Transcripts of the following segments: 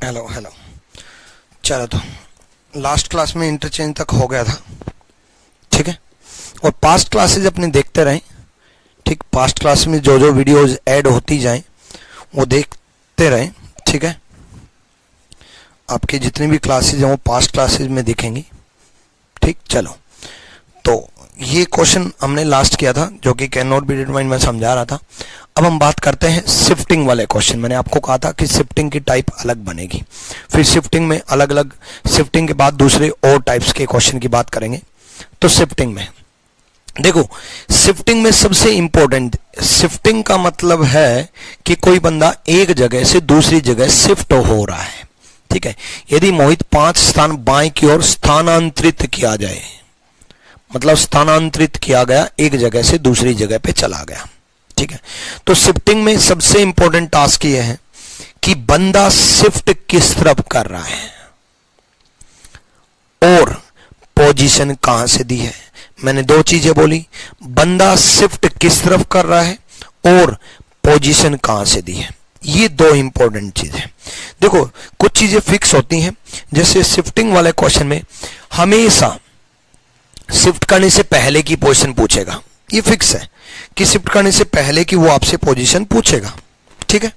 Hello hello. चलो, तो last class में इंटरचेंज तक हो गया था, ठीक है। और पास्ट क्लासेज अपने देखते रहें, ठीक। पास्ट क्लास में जो जो वीडियोज ऐड होती जाएं वो देखते रहें, ठीक है। आपकी जितनी भी क्लासेज हैं वो पास्ट क्लासेज में दिखेंगी, ठीक। चलो, तो ये क्वेश्चन हमने लास्ट किया था जो कि कैन नॉट बी डिटरमाइंड में समझा रहा था। अब हम बात करते हैं शिफ्टिंग वाले क्वेश्चन। मैंने आपको कहा था कि शिफ्टिंग की टाइप अलग बनेगी, फिर शिफ्टिंग में अलग अलग, शिफ्टिंग के बाद दूसरे और टाइप्स के क्वेश्चन की बात करेंगे। तो शिफ्टिंग में देखो, शिफ्टिंग में सबसे इंपॉर्टेंट, शिफ्टिंग का मतलब है कि कोई बंदा एक जगह से दूसरी जगह शिफ्ट हो रहा है, ठीक है। यदि मोहित 5 स्थान बाएं की ओर स्थानांतरित किया जाए, मतलब स्थानांतरित किया गया, एक जगह से दूसरी जगह पे चला गया, ठीक है। तो शिफ्टिंग में सबसे इंपॉर्टेंट टास्क ये है कि बंदा शिफ्ट किस तरफ कर रहा है और पोजीशन कहां से दी है। मैंने दो चीजें बोली, बंदा शिफ्ट किस तरफ कर रहा है और पोजीशन कहां से दी है। ये दो इंपॉर्टेंट चीजें। देखो, कुछ चीजें फिक्स होती हैं, जैसे शिफ्टिंग वाले क्वेश्चन में हमेशा शिफ्ट करने से पहले की पोजीशन पूछेगा। ये फिक्स है कि शिफ्ट करने से पहले की वो आपसे पोजीशन पूछेगा, ठीक है।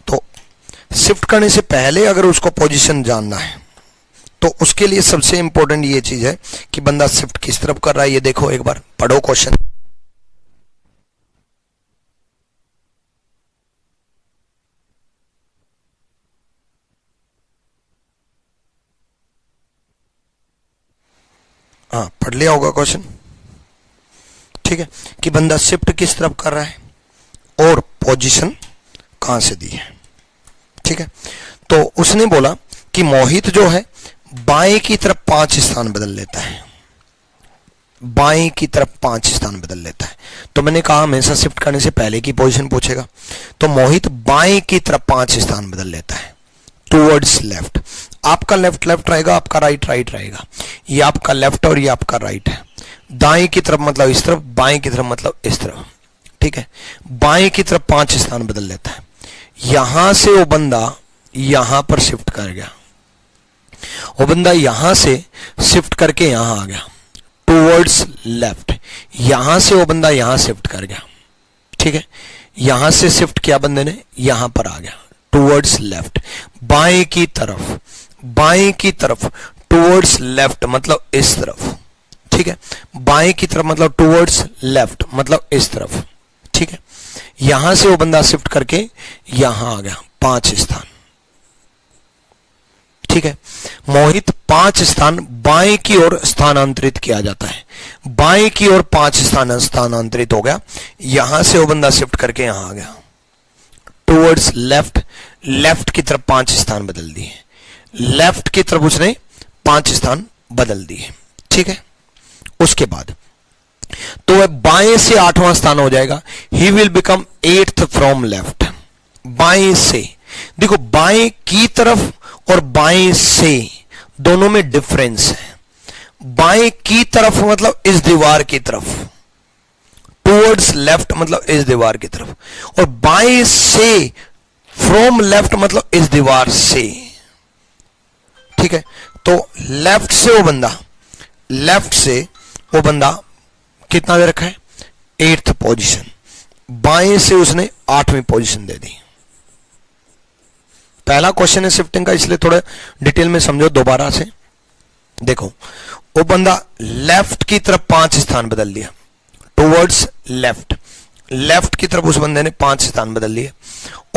तो शिफ्ट करने से पहले अगर उसको पोजीशन जानना है तो उसके लिए सबसे इंपॉर्टेंट ये चीज है कि बंदा शिफ्ट किस तरफ कर रहा है। ये देखो, एक बार पढ़ो क्वेश्चन। हाँ, पढ़ लिया होगा क्वेश्चन, ठीक है, कि बंदा शिफ्ट किस तरफ कर रहा है और पोजीशन कहां से दी है, ठीक है। तो उसने बोला कि मोहित जो है बाएं की तरफ 5 स्थान बदल लेता है, बाएं की तरफ 5 स्थान बदल लेता है। तो मैंने कहा हमेशा शिफ्ट करने से पहले की पोजीशन पूछेगा। तो मोहित बाएं की तरफ 5 स्थान बदल लेता है, टुवर्ड्स लेफ्ट। आपका लेफ्ट लेफ्ट रहेगा, आपका राइट राइट रहेगा। ये आपका लेफ्ट और ये आपका राइट है। दाएं की तरफ मतलब इस तरफ, बाएं की तरफ मतलब इस तरफ, ठीक है। बाएं की तरफ 5 स्थान बदल लेता है। यहां से वो बंदा यहां पर शिफ्ट कर गया, वो बंदा यहां से शिफ्ट करके यहां आ गया, टुवर्ड्स लेफ्ट। यहां से वो बंदा यहां शिफ्ट कर गया, ठीक है। यहां से शिफ्ट किया बंदे ने, यहां पर आ गया, टुवर्ड्स लेफ्ट। बाएं की तरफ, बाएं की तरफ टुवर्ड्स लेफ्ट मतलब इस तरफ, ठीक है। बाएं की तरफ मतलब टुवर्ड्स लेफ्ट मतलब इस तरफ, ठीक है। यहां से वो बंदा शिफ्ट करके यहां आ गया, 5 स्थान, ठीक है। मोहित 5 स्थान बाएं की ओर स्थानांतरित किया जाता है। बाएं की ओर 5 स्थान स्थानांतरित हो गया, यहां से वो बंदा शिफ्ट करके यहां आ गया, टुवर्ड्स लेफ्ट। लेफ्ट की तरफ 5 स्थान बदल दिए, लेफ्ट की तरफ उसने 5 स्थान बदल दिए, ठीक है। उसके बाद तो वह बाएं से 8वां स्थान हो जाएगा। He will become 8th from left. बाएं से, देखो बाएं की तरफ और बाएं से दोनों में डिफरेंस है। बाएं की तरफ मतलब इस दीवार की तरफ, टुवर्ड्स लेफ्ट मतलब इस दीवार की तरफ, और बाएं से फ्रॉम लेफ्ट मतलब इस दीवार से, ठीक है। तो लेफ्ट से वो बंदा, लेफ्ट से वो बंदा कितना दे रखा है, 8th पोजीशन। बाएं से उसने 8वीं पोजीशन दे दी। पहला क्वेश्चन है शिफ्टिंग का, इसलिए थोड़ा डिटेल में समझो दोबारा से। देखो, वो बंदा लेफ्ट की तरफ 5 स्थान बदल दिया, टुवर्ड्स लेफ्ट। लेफ्ट की तरफ उस बंदे ने 5 स्थान बदल लिए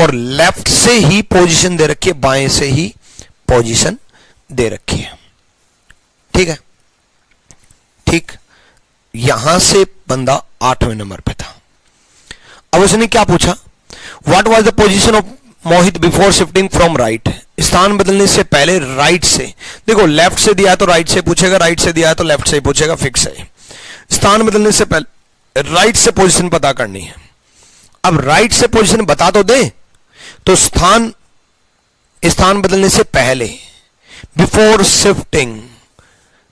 और लेफ्ट से ही पोजीशन दे रखी है, बाएं से ही पोजीशन दे रखी है, ठीक है, ठीक। यहां से बंदा 8वें नंबर पे था। अब उसने क्या पूछा, what was the position of Mohit before shifting from right. स्थान बदलने से पहले राइट से, देखो लेफ्ट से दिया है तो राइट से पूछेगा, राइट से दिया है तो लेफ्ट से ही पूछेगा, फिक्स है। स्थान बदलने से पहले राइट से पोजीशन पता करनी है। अब राइट से पोजीशन बता तो दे, तो स्थान बदलने से पहले, बिफोर शिफ्टिंग,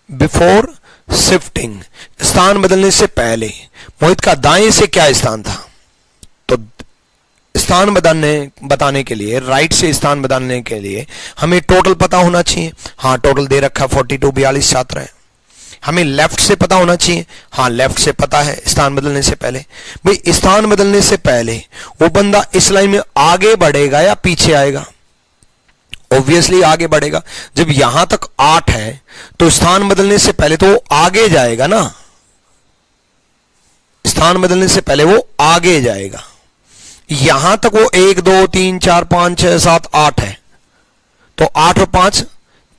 बिफोर शिफ्टिंग, स्थान बदलने से पहले मोहित का दाएं से क्या स्थान था, तो स्थान बताने के लिए, राइट से स्थान बताने के लिए हमें टोटल पता होना चाहिए। हाँ, टोटल दे रखा 42 42 छात्र हैं। हमें लेफ्ट से पता होना चाहिए। हाँ, लेफ्ट से पता है स्थान बदलने से पहले। भाई स्थान बदलने से पहले वो बंदा इस लाइन में आगे बढ़ेगा या पीछे आएगा? ऑब्वियसली आगे बढ़ेगा। जब यहां तक 8 है तो स्थान बदलने से पहले तो वो आगे जाएगा ना। स्थान बदलने से पहले वो आगे जाएगा। यहां तक वो 1 2 3 4 5 6 7 8 है, तो 8 और 5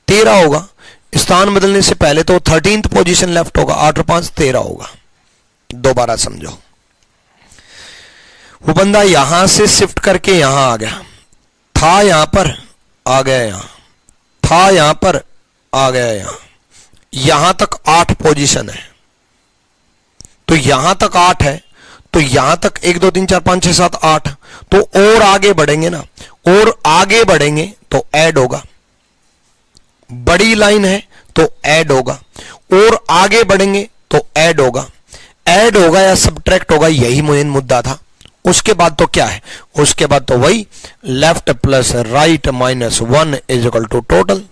13 होगा। स्थान बदलने से पहले तो 13th पोजीशन लेफ्ट होगा। 8 और 5 13 होगा। दोबारा समझो, वो बंदा यहां से शिफ्ट करके यहां आ गया था, यहां पर आ गया, यहां था, यहां पर आ गया, यहां तक 8 पोजीशन है। तो यहां तक 8 है, तो यहां तक 1 2 3 4 5 6 7 8, तो और आगे बढ़ेंगे ना, और आगे बढ़ेंगे तो ऐड होगा। बड़ी लाइन है तो ऐड होगा, और आगे बढ़ेंगे तो ऐड होगा। ऐड होगा या सब्ट्रैक्ट होगा, यही मेन मुद्दा था। उसके बाद तो क्या है? उसके बाद तो वही left plus right minus 1 is equal to total.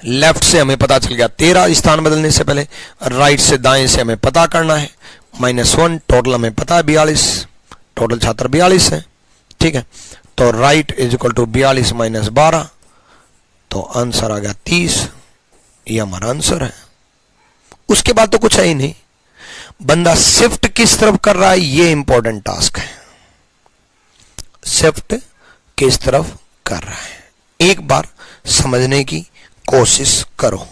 Left से हमें पता चल गया 13 स्थान बदलने से पहले, राइट से दाएं से हमें पता करना है -1, टोटल हमें पता है 42, टोटल छात्र 42 है। ठीक है, तो right is equal to 42 minus 12, तो आंसर आ गया 30। ये हमारा आंसर है। उसके बाद तो कुछ है ही नहीं। बंदा शिफ्ट किस तरफ कर रहा है, ये इंपॉर्टेंट टास्क है। शिफ्ट किस तरफ कर रहा है, एक बार समझने की कोशिश करो।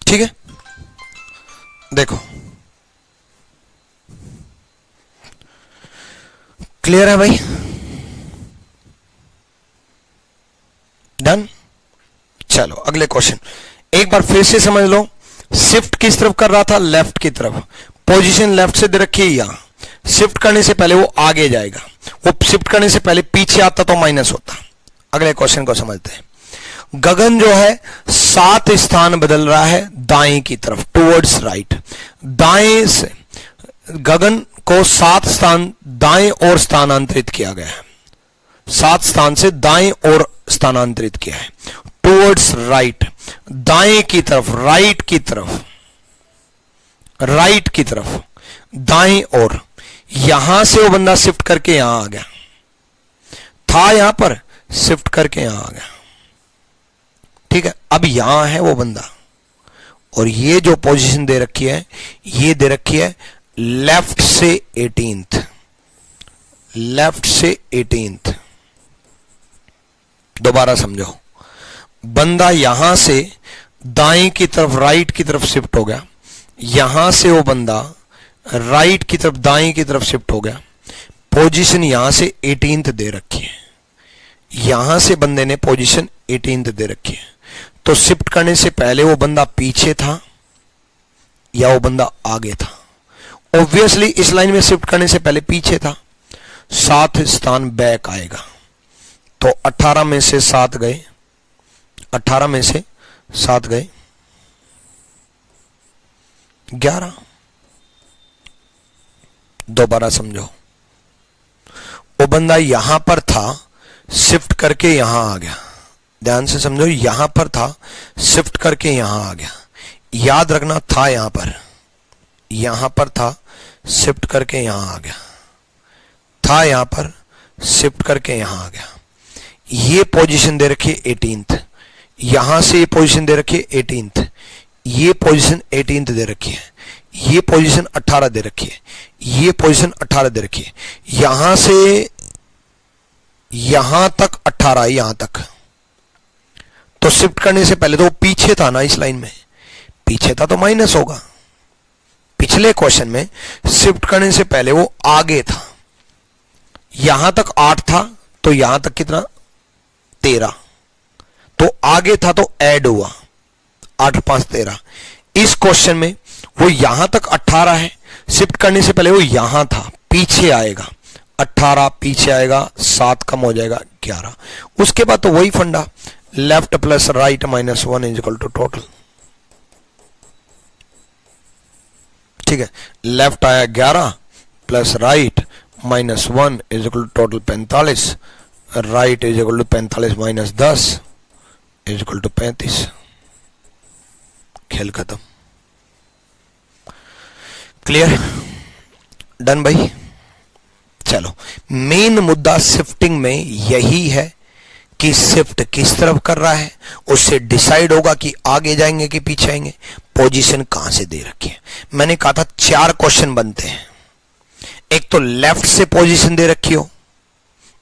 ठीक है, देखो क्लियर है भाई? डन। चलो अगले क्वेश्चन एक बार फिर से समझ लो। शिफ्ट किस तरफ कर रहा था? लेफ्ट की तरफ। पोजीशन लेफ्ट से दे रखी है, यहां शिफ्ट करने से पहले वो आगे जाएगा, वो शिफ्ट करने से पहले पीछे आता तो माइनस होता। अगले क्वेश्चन को समझते हैं। गगन जो है 7 स्थान बदल रहा है दाएं की तरफ, टुवर्ड्स राइट। दाएं से गगन को 7 स्थान दाएं और स्थानांतरित किया गया है। 7 स्थान से दाएं और स्थानांतरित किया है, टुवर्ड्स राइट, दाएं की तरफ, राइट की तरफ, राइट की तरफ, दाएं और। यहां से वो बंदा शिफ्ट करके यहां आ गया था, यहां पर शिफ्ट करके यहां आ गया। ठीक है, अब यहां है वो बंदा, और ये जो पोजीशन दे रखी है, ये दे रखी है लेफ्ट से 18th, लेफ्ट से 18th। दोबारा समझो, बंदा यहां से दाएं की तरफ, राइट की तरफ शिफ्ट हो गया। यहां से वो बंदा राइट की तरफ, दाएं की तरफ शिफ्ट हो गया। पोजीशन यहां से 18th दे रखी है, यहां से बंदे ने पोजीशन 18th दे रखी है। तो शिफ्ट करने से पहले वो बंदा पीछे था या वो बंदा आगे था? ऑब्वियसली इस लाइन में शिफ्ट करने से पहले पीछे था, 7 स्थान बैक आएगा। तो 18 में से 7 गए, 18 में से 7 गए 11। दोबारा समझो, वो बंदा यहां पर था, शिफ्ट करके यहां आ गया। ध्यान से समझो, यहां पर था, शिफ्ट करके यहां आ गया। याद रखना, था यहां पर था, शिफ्ट करके यहां आ गया, था यहां पर, शिफ्ट करके यहां आ गया। ये पोजीशन दे रखी है 18th, यहां से ये पोजीशन दे रखी है 18th, ये पोजीशन 18th दे रखी है, ये पोजीशन 18 दे रखी है, ये पोजीशन 18 दे रखी है। यहां से यहां तक 18, यहां तक। तो शिफ्ट करने से पहले तो वो पीछे था ना, इस लाइन में पीछे था तो माइनस होगा। पिछले क्वेश्चन में शिफ्ट करने से पहले वो आगे था, यहां तक 8 था, तो यहां तक कितना? 13। तो आगे था तो ऐड हुआ, 8 5 13, इस क्वेश्चन में वो यहां तक 18 है, शिफ्ट करने से पहले वो यहां था, पीछे आएगा 18, पीछे आएगा 7 कम हो जाएगा 11। उसके बाद तो वही फंडा, left plus right minus 1 is equal to total. ठीक है, लेफ्ट आया 11 plus right minus 1 is equal to total 45, right is equal to 45 minus 10 is equal to 35। खेल खत्म। क्लियर? डन भाई। चलो, मेन मुद्दा शिफ्टिंग में यही है कि शिफ्ट किस तरफ कर रहा है, उससे डिसाइड होगा कि आगे जाएंगे कि पीछे आएंगे। पोजीशन कहां से दे रखी है, मैंने कहा था 4 क्वेश्चन बनते हैं। एक तो लेफ्ट से पोजीशन दे रखी हो,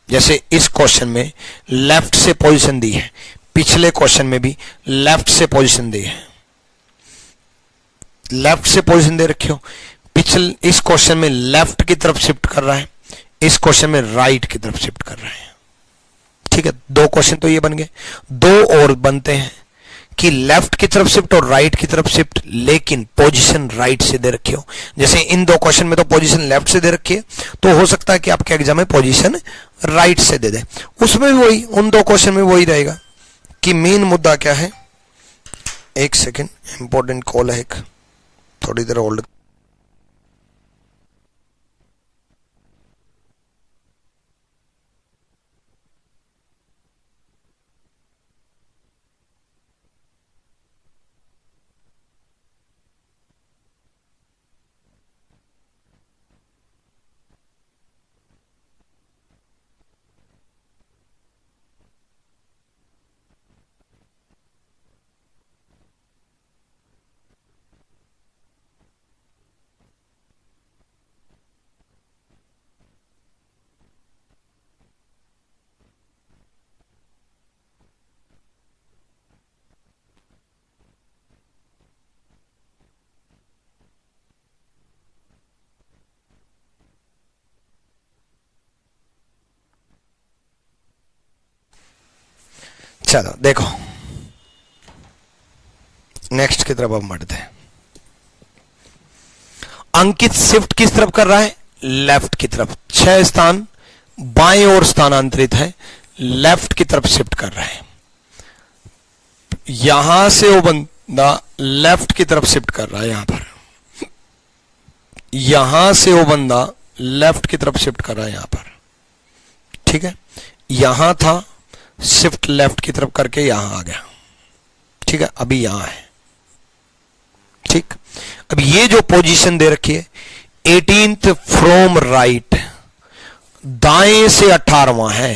जैसे इस क्वेश्चन में लेफ्ट से पोजीशन दी है, पिछले क्वेश्चन में भी लेफ्ट से पोजीशन दी है, लेफ्ट से पोजीशन दे रखी हो। इस क्वेश्चन में लेफ्ट की तरफ शिफ्ट कर रहा है, इस क्वेश्चन में राइट की तरफ शिफ्ट कर रहा है। ठीक है, 2 क्वेश्चन तो ये बन गए। 2 और बनते हैं कि लेफ्ट की तरफ शिफ्ट और राइट की तरफ शिफ्ट, लेकिन पोजीशन राइट से दे रखी हो। जैसे इन 2 क्वेश्चन में तो पोजीशन लेफ्ट से दे रखी है, तो हो सकता है कि आपके एग्जाम में पोजीशन राइट से दे दे। उसमें भी वही, उन 2 क्वेश्चन में वही रहेगा कि मेन मुद्दा क्या है। एक सेकेंड, इंपॉर्टेंट कॉल है एक, थोड़ी देर होल्ड। चलो देखो, नेक्स्ट की तरफ अब बढ़ते हैं। अंकित शिफ्ट किस तरफ कर रहा है? लेफ्ट की तरफ। 6 स्थान बाएं ओर स्थानांतरित है, लेफ्ट की तरफ शिफ्ट कर रहा है। यहां से वो बंदा लेफ्ट की तरफ शिफ्ट कर रहा है, यहां पर, यहां से वो बंदा लेफ्ट की तरफ शिफ्ट कर रहा है, यहां पर। ठीक है, यहां था, शिफ्ट लेफ्ट की तरफ करके यहां आ गया। ठीक है, अभी यहां है। ठीक, अब ये जो पोजीशन दे रखी है 18th फ्रॉम राइट, दाएं से 18वां है,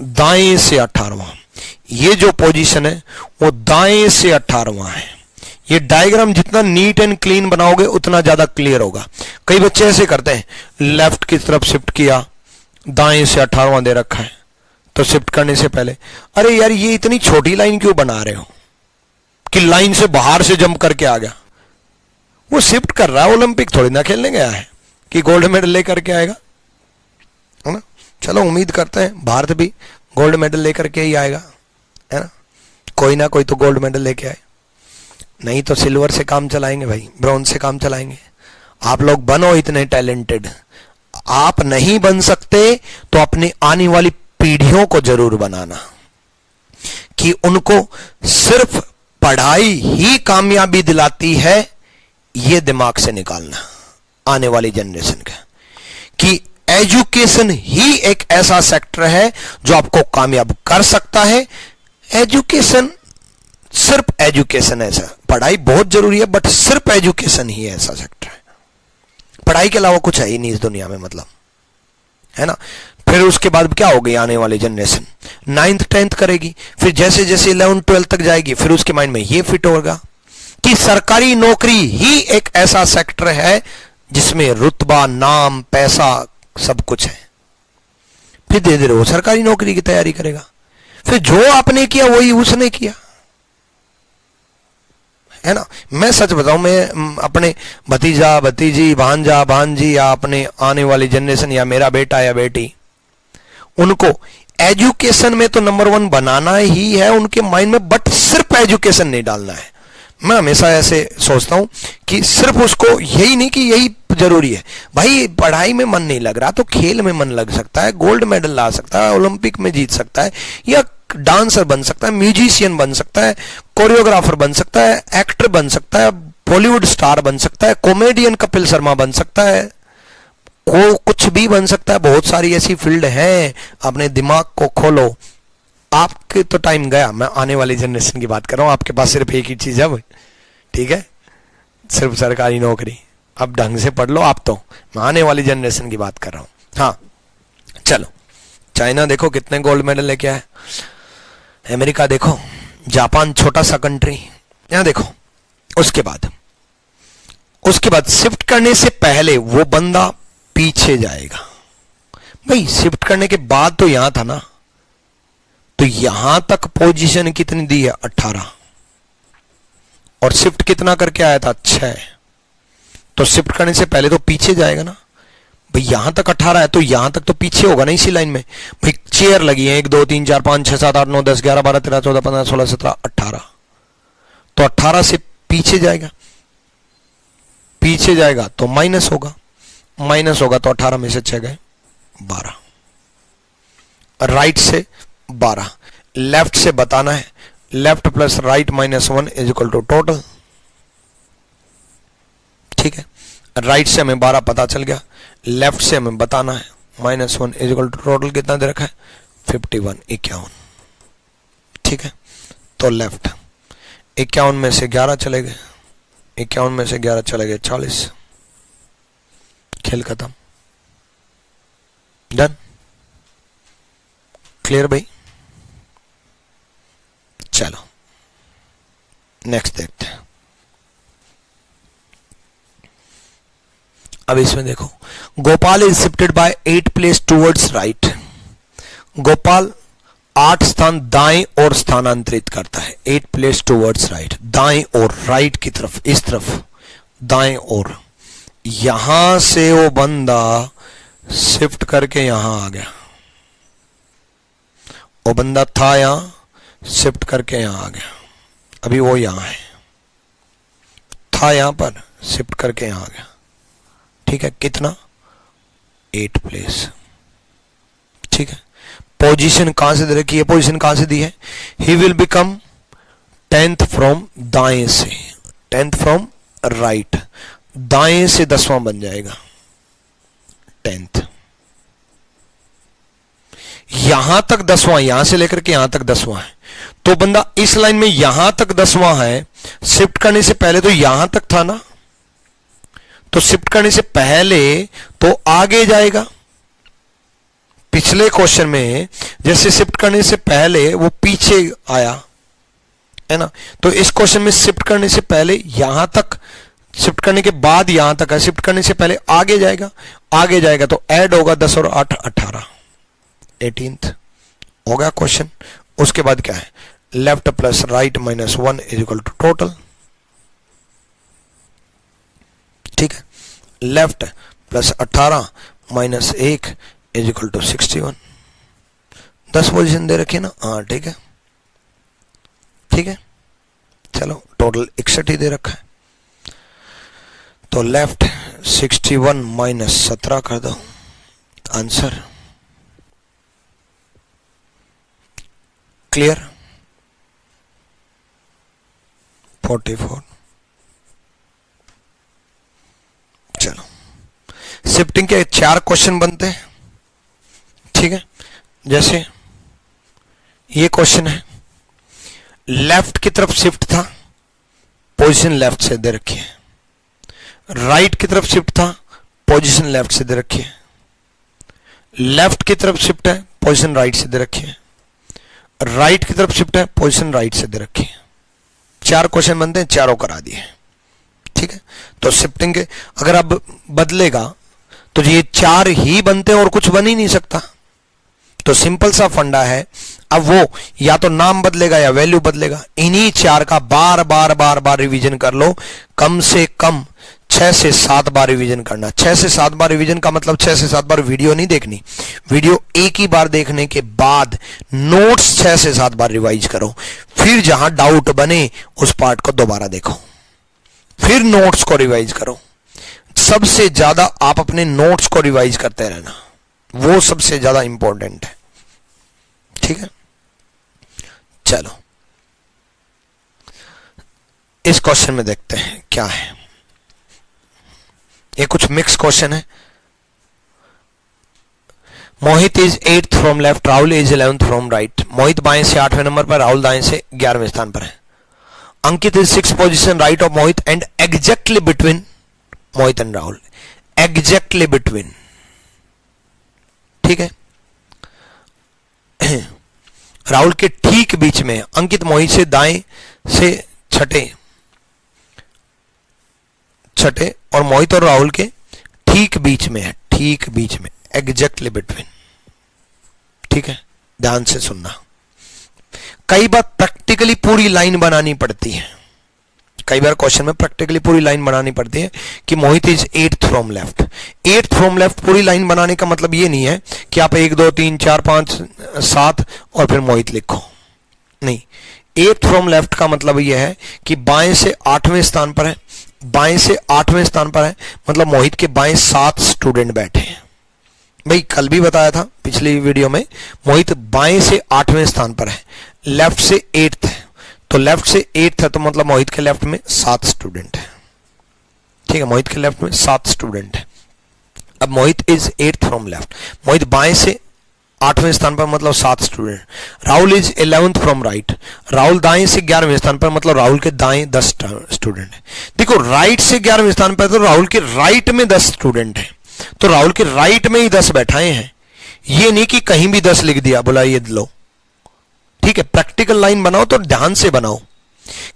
दाएं से 18वां। ये जो पोजीशन है वो दाएं से 18वां है। ये डायग्राम जितना नीट एंड क्लीन बनाओगे उतना ज्यादा क्लियर होगा। कई बच्चे ऐसे करते हैं, लेफ्ट की तरफ शिफ्ट किया, दाएं से 18वां दे रखा है, तो शिफ्ट करने से पहले अरे यार ये इतनी छोटी लाइन क्यों बना रहे हो कि लाइन से बाहर से जंप करके आ गया। वो शिफ्ट कर रहा है, ओलंपिक थोड़ी ना खेलने गया है कि गोल्ड मेडल लेकर के आएगा, है ना। चलो उम्मीद करते हैं भारत भी गोल्ड मेडल लेकर के ही आएगा, है ना। कोई ना कोई तो गोल्ड मेडल लेके आए, नहीं तो सिल्वर से काम चलाएंगे भाई, ब्रॉन्ज से काम चलाएंगे। आप लोग बनो इतने टैलेंटेड। आप नहीं बन सकते तो अपनी आने वाली पीढ़ियों को जरूर बनाना कि उनको सिर्फ पढ़ाई ही कामयाबी दिलाती है, ये दिमाग से निकालना आने वाली जनरेशन का, कि एजुकेशन ही एक ऐसा सेक्टर है जो आपको कामयाब कर सकता है। एजुकेशन, सिर्फ एजुकेशन ऐसा, पढ़ाई बहुत जरूरी है बट सिर्फ एजुकेशन ही ऐसा सेक्टर है, पढ़ाई के अलावा कुछ है ही नहीं इस दुनिया में, मतलब, है ना। फिर उसके बाद क्या होगी आने वाली जनरेशन, 9th 10th करेगी, फिर जैसे जैसे 11th 12th तक जाएगी, फिर उसके माइंड में ये फिट होगा कि सरकारी नौकरी ही एक ऐसा सेक्टर है जिसमें रुतबा, नाम, पैसा सब कुछ है। फिर धीरे धीरे वो सरकारी नौकरी की तैयारी करेगा, फिर जो आपने किया वही उसने किया, है ना। मैं सच बताऊं, मैं अपने भतीजा, भतीजी, भांजा, भांजी या अपने आने वाली जनरेशन या मेरा बेटा या बेटी, उनको एजुकेशन में तो नंबर 1 बनाना ही है उनके माइंड में, बट सिर्फ एजुकेशन नहीं डालना है। मैं हमेशा ऐसे सोचता हूं कि सिर्फ उसको यही नहीं कि यही जरूरी है भाई, पढ़ाई में मन नहीं लग रहा तो खेल में मन लग सकता है, गोल्ड मेडल ला सकता है, ओलंपिक में जीत सकता है, या डांसर बन सकता है, म्यूजिशियन बन सकता है, कोरियोग्राफर बन सकता है, एक्टर बन सकता है, बॉलीवुड स्टार बन सकता है, कॉमेडियन कपिल शर्मा बन सकता है, कुछ भी बन सकता है। बहुत सारी ऐसी फील्ड हैं, अपने दिमाग को खोलो। आपके तो टाइम गया, मैं आने वाली जनरेशन की बात कर रहा हूं। आपके पास सिर्फ एक ही चीज है, ठीक है, सिर्फ सरकारी नौकरी। अब ढंग से पढ़ लो आप तो, मैं आने वाली जनरेशन की बात कर रहा हूं। हाँ चलो, चाइना देखो कितने गोल्ड मेडल लेके आए, अमेरिका देखो, जापान छोटा सा कंट्री, यहां देखो। उसके बाद शिफ्ट करने से पहले वो बंदा पीछे जाएगा। भाई शिफ्ट करने के बाद तो यहां था ना, तो यहां तक पोजीशन कितनी दी है 18, और शिफ्ट कितना करके आया था 6, तो शिफ्ट करने से पहले तो पीछे जाएगा ना। भाई यहां तक 18 है तो यहां तक तो पीछे होगा ना इसी लाइन में। भाई चेयर लगी है 1 2 3 4 5 6 7 8 9 10 11 12 13 14 15 16 17 18, तो 18 से पीछे जाएगा, पीछे जाएगा तो माइनस होगा, माइनस होगा तो 18 में से 6 गए 12, राइट से 12, लेफ्ट से बताना है, left plus right minus 1 is equal to total. ठीक है, राइट से हमें 12 पता चल गया, लेफ्ट से हमें बताना है minus 1 is equal to total कितना दे रखा है 51 51। ठीक है, तो लेफ्ट 51 में से 11 चले गए, 51 में से 11 चले गए 40, खेल खत्म, डन, क्लियर भाई। चलो नेक्स्ट देखते हैं। अब इसमें देखो, Gopal is shifted by 8 place towards right. Gopal 8 स्थान दाएं और स्थानांतरित करता है, 8 प्लेस टूवर्ड्स राइट, दाएं और, राइट की तरफ, इस तरफ दाएं और। यहां से वो बंदा शिफ्ट करके यहां आ गया, वो बंदा था यहां, शिफ्ट करके यहां आ गया, अभी वो यहां है, था यहां पर, शिफ्ट करके यहां आ गया। ठीक है, कितना 8 प्लेस। ठीक है, पोजीशन कहां से दे रखी है, पोजीशन कहां से दी है, he will become 10th from दाएं से, 10th फ्रॉम राइट, दाएं से 10वां बन जाएगा 10th। यहां तक 10वां, यहां से लेकर के यहां तक 10वां है, तो बंदा इस लाइन में यहां तक 10वां है, शिफ्ट करने से पहले तो यहां तक था ना, तो शिफ्ट करने से पहले तो आगे जाएगा। पिछले क्वेश्चन में जैसे शिफ्ट करने से पहले वो पीछे आया है ना, तो इस क्वेश्चन में शिफ्ट करने से पहले यहां तक, शिफ्ट करने के बाद यहां तक है, शिफ्ट करने से पहले आगे जाएगा, आगे जाएगा तो ऐड होगा 10 और 8 18, 18th हो गया क्वेश्चन। उसके बाद क्या है, left plus right minus 1 is equal to total. ठीक है, left plus 18 minus 1 is equal to 61। 10 position दे रखी है ना, हाँ ठीक है, ठीक है, चलो टोटल 61 ही दे रखा है, तो लेफ्ट 61 माइनस 17 कर दो, आंसर क्लियर 44। चलो, शिफ्टिंग के 4 क्वेश्चन बनते हैं। ठीक है, जैसे ये क्वेश्चन है, लेफ्ट की तरफ शिफ्ट था, पोजीशन लेफ्ट से दे रखी है, राइट की तरफ शिफ्ट था, पोजीशन लेफ्ट से दे रखी है, लेफ्ट की तरफ शिफ्ट है, पोजीशन राइट से दे रखी है, राइट की तरफ शिफ्ट है, पोजीशन राइट से दे रखी है। 4 क्वेश्चन बनते हैं, चारों करा दिए। ठीक है, तो शिफ्टिंग के अगर अब बदलेगा तो ये 4 ही बनते हैं और कुछ बन ही नहीं सकता। तो सिंपल सा फंडा है, अब वो या तो नाम बदलेगा या वैल्यू बदलेगा। इन्हीं 4 का बार बार बार बार रिवीजन कर लो, कम से कम 6 से 7 बार रिवीजन करना। 6 से 7 बार रिवीजन का मतलब 6 से 7 बार वीडियो नहीं देखनी, वीडियो एक ही बार देखने के बाद नोट्स 6 से 7 बार रिवाइज करो, फिर जहां डाउट बने उस पार्ट को दोबारा देखो, फिर नोट्स को रिवाइज करो। सबसे ज्यादा आप अपने नोट्स को रिवाइज करते रहना, वो सबसे ज्यादा इंपॉर्टेंट है। ठीक है, चलो इस क्वेश्चन में देखते हैं क्या है। ये कुछ मिक्स क्वेश्चन है। Mohit is 8th from left, Rahul is 11th from right. Mohit बाएं से 8वें नंबर पर, राहुल दाएं से 11वें स्थान पर है। Ankit is 6th position right of Mohit and exactly between Mohit and Rahul. Exactly between, ठीक है, राहुल के ठीक बीच में। अंकित मोहित से दाएं से छठे और मोहित और राहुल के ठीक बीच में है, ठीक बीच में, एग्जैक्टली बिटवीन। ठीक है, ध्यान से सुनना। कई बार प्रैक्टिकली पूरी लाइन बनानी पड़ती है, कई बार क्वेश्चन में प्रैक्टिकली पूरी लाइन बनानी पड़ती है कि Mohit is 8th from left. 8th from left पूरी लाइन बनाने का मतलब ये नहीं है कि आप 1 2 3 4 5 7 और फिर मोहित लिखो, नहीं। 8th फ्रॉम लेफ्ट का मतलब यह है कि बाएं से 8वें स्थान पर है, बाएं से 8वें स्थान पर है, मतलब मोहित के बाएं 7 स्टूडेंट बैठे हैं। भाई कल भी बताया था पिछली वीडियो में, मोहित बाएं से 8वें स्थान पर है, लेफ्ट से 8th है, तो लेफ्ट से 8th है तो मतलब मोहित के लेफ्ट में 7 स्टूडेंट है। ठीक है, मोहित के लेफ्ट में 7 स्टूडेंट है। अब मोहित इज 8th फ्रॉम लेफ्ट, मोहित बाएं से 8वें स्थान पर मतलब 7 student. Rahul is 11th from right, Rahul दाएं से 11वें स्थान पर मतलब राहुल के दाएं 10 स्टूडेंट है। देखो राइट से 11वें स्थान पर तो राहुल के राइट में 10 स्टूडेंट है, तो राहुल के राइट में ही 10 बैठाए हैं, ये नहीं कि कहीं भी 10 लिख दिया बोला ये लो। ठीक है, प्रैक्टिकल लाइन बनाओ तो ध्यान से बनाओ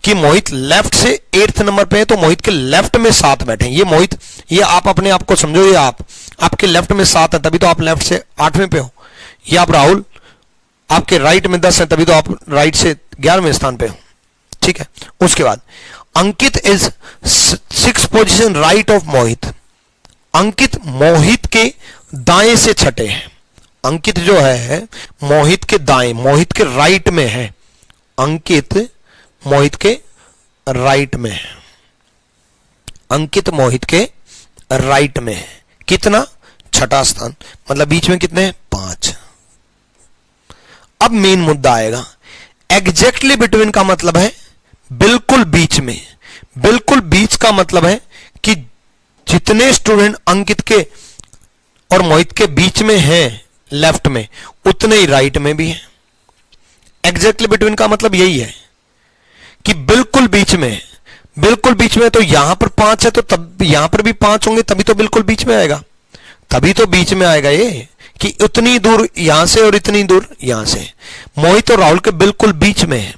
कि मोहित लेफ्ट से 8th नंबर पे है तो मोहित के लेफ्ट में 7 बैठे हैं। ये मोहित, ये आप अपने आप को समझो, ये आपके लेफ्ट में 7 है तभी तो आप लेफ्ट से 8वें पे हो। ये आप राहुल, आपके राइट में 10 है तभी तो आप राइट से 11वें स्थान पे हो। ठीक है, उसके बाद Ankit is 6th position right of Mohit. Ankit Mohit के दाएं से छठे हैं। अंकित जो है मोहित के दाएं, मोहित के राइट में है। अंकित मोहित के राइट में है, अंकित मोहित के राइट में है। कितना? छठा स्थान, मतलब बीच में कितने हैं? 5। अब मेन मुद्दा आएगा, एग्जैक्टली बिटवीन का मतलब है बिल्कुल बीच में। बिल्कुल बीच का मतलब है कि जितने स्टूडेंट अंकित के और मोहित के बीच में हैं लेफ्ट में, उतने ही राइट में भी हैं। एग्जैक्टली बिटवीन का मतलब यही है कि बिल्कुल बीच में। बिल्कुल बीच में तो यहां पर 5 है तो तब यहां पर भी 5 होंगे तभी तो बिल्कुल बीच में आएगा, तभी तो बीच में आएगा ये कि उतनी दूर यहां से और इतनी दूर यहां से। मोहित और राहुल के बिल्कुल बीच में है।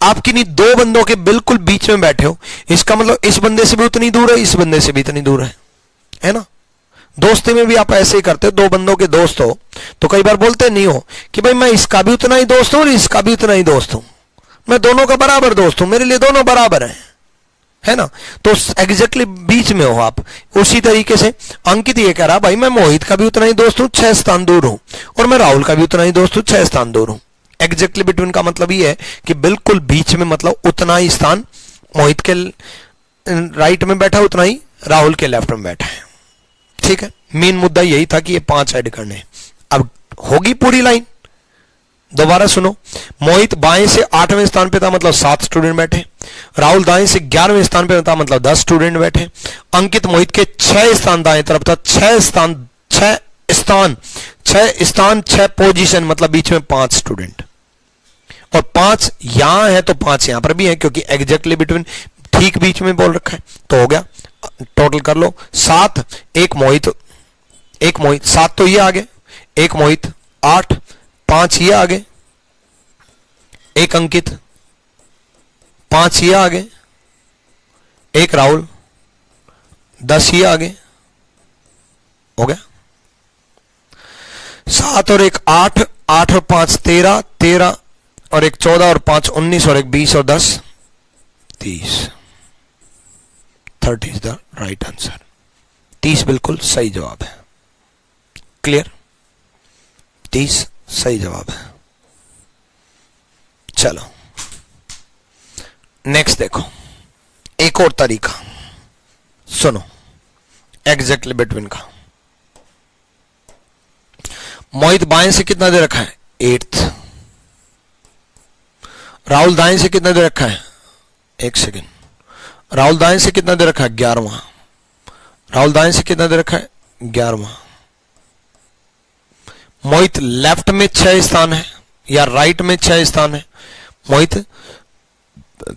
आप किन्हीं 2 बंदों के बिल्कुल बीच में बैठे हो, इसका मतलब इस बंदे से भी उतनी दूर है, इस बंदे से भी इतनी दूर है ना। दोस्ती में भी आप ऐसे ही करते हो, 2 बंदों के दोस्त हो तो कई बार बोलते नहीं हो कि भाई मैं इसका भी उतना ही दोस्त हूं और इसका भी उतना ही दोस्त हूं, मैं दोनों का बराबर दोस्त हूं, मेरे लिए दोनों बराबर है ना। तो एग्जैक्टली बीच में हो आप। उसी तरीके से अंकित ये कह रहा भाई मैं मोहित का भी उतना ही दोस्त हूं, 6 स्थान दूर हूं, और मैं राहुल का भी उतना ही दोस्त हूं, 6 स्थान दूर हूं। एग्जैक्टली बिटवीन का मतलब ये है कि बिल्कुल बीच में, मतलब उतना ही स्थान मोहित के राइट में बैठा, उतना ही राहुल के लेफ्ट में बैठा है। ठीक है, मेन मुद्दा यही था कि ये 5 ऐड करने। अब होगी पूरी लाइन, दोबारा सुनो। मोहित बाएं से 8वें स्थान पे था मतलब 7 स्टूडेंट बैठे। राहुल दाएं से 11वें स्थान पे था मतलब 10 स्टूडेंट बैठे। अंकित मोहित के 6 स्थान दाएं तरफ था, 6 स्थान 6 पोजीशन, मतलब बीच में 5 स्टूडेंट, और 5 यहां है तो 5 यहां पर भी है क्योंकि एग्जैक्टली बिटवीन ठीक बीच में बोल रखा है। तो हो गया, टोटल कर लो 7, एक मोहित 7 तो ये आगे, एक मोहित 8, 5 ये आगे, एक अंकित 5 ये आगे, एक राहुल 10 ये आगे। हो गया 7 और एक 8, 8 और 5 13, 13 और एक 14 और 5 19 और एक 20 और 10 30। 30 इज द राइट आंसर। 30 बिल्कुल सही जवाब है। क्लियर? 30 सही जवाब है। चलो नेक्स्ट देखो, एक और तरीका सुनो एग्जैक्टली बिटवीन का। मोहित बाएं से कितना दे रखा है? 8th। राहुल दाएं से कितना दे रखा है? एक सेकेंड। राहुल दाएं से कितना दे रखा है? 11वां। राहुल दाएं से कितना दे रखा है? 11वां। मोहित लेफ्ट में 6 स्थान है या राइट में 6 स्थान है? मोहित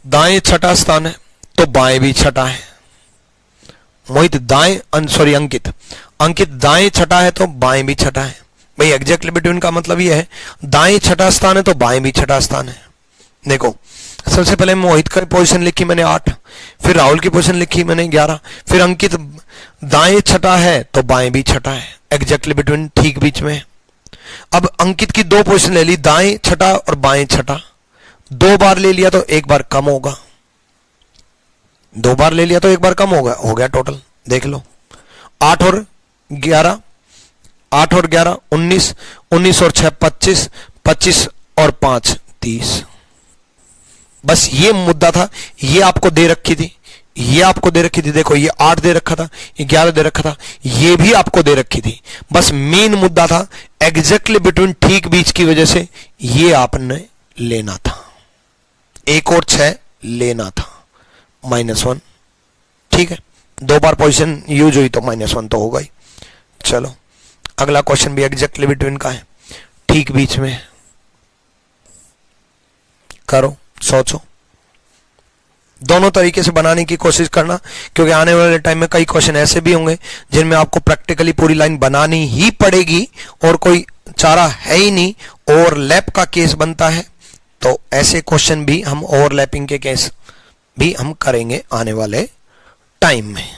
दाएं 6ठा स्थान है तो बाएं भी 6ठा है। मोहित दाएं सॉरी अंकित दाएं 6ठा है तो बाएं भी 6ठा है। भाई एग्जैक्टली बिटवीन का मतलब यह है दाएं 6ठा स्थान है तो बाएं भी 6ठा स्थान है। देखो सबसे पहले मोहित की पोजीशन लिखी मैंने 8, फिर राहुल की पोजीशन लिखी मैंने 11, फिर अंकित दाएं 6ठा है तो बाएं भी 6ठा है, एग्जैक्टली बिटवीन ठीक बीच में। अब अंकित की 2 पोजीशन ले ली, दाएं 6ठा और बाएं 6ठा। 2 बार ले लिया तो 1 बार कम होगा, 2 बार ले लिया तो 1 बार कम होगा, हो गया टोटल। देख लो 8 और 11 19, 19 और 6 25, 25 और 5 30। बस ये मुद्दा था, ये आपको दे रखी थी, ये आपको दे रखी थी। देखो ये 8 दे रखा था, ये 11 दे रखा था, ये भी आपको दे रखी थी। बस मेन मुद्दा था एग्जैक्टली बिटवीन ठीक बीच की वजह से ये आपने लेना था, 1 और 6 लेना था, -1। ठीक है, 2 बार पोजीशन यूज हुई तो -1 तो होगा ही। चलो अगला क्वेश्चन भी एग्जैक्टली बिटवीन का है, ठीक बीच में है। करो, सोचो, दोनों तरीके से बनाने की कोशिश करना, क्योंकि आने वाले टाइम में कई क्वेश्चन ऐसे भी होंगे जिनमें आपको प्रैक्टिकली पूरी लाइन बनानी ही पड़ेगी और कोई चारा है ही नहीं, ओवरलैप का केस बनता है। तो ऐसे क्वेश्चन भी हम ओवरलैपिंग के केस भी हम करेंगे आने वाले टाइम में।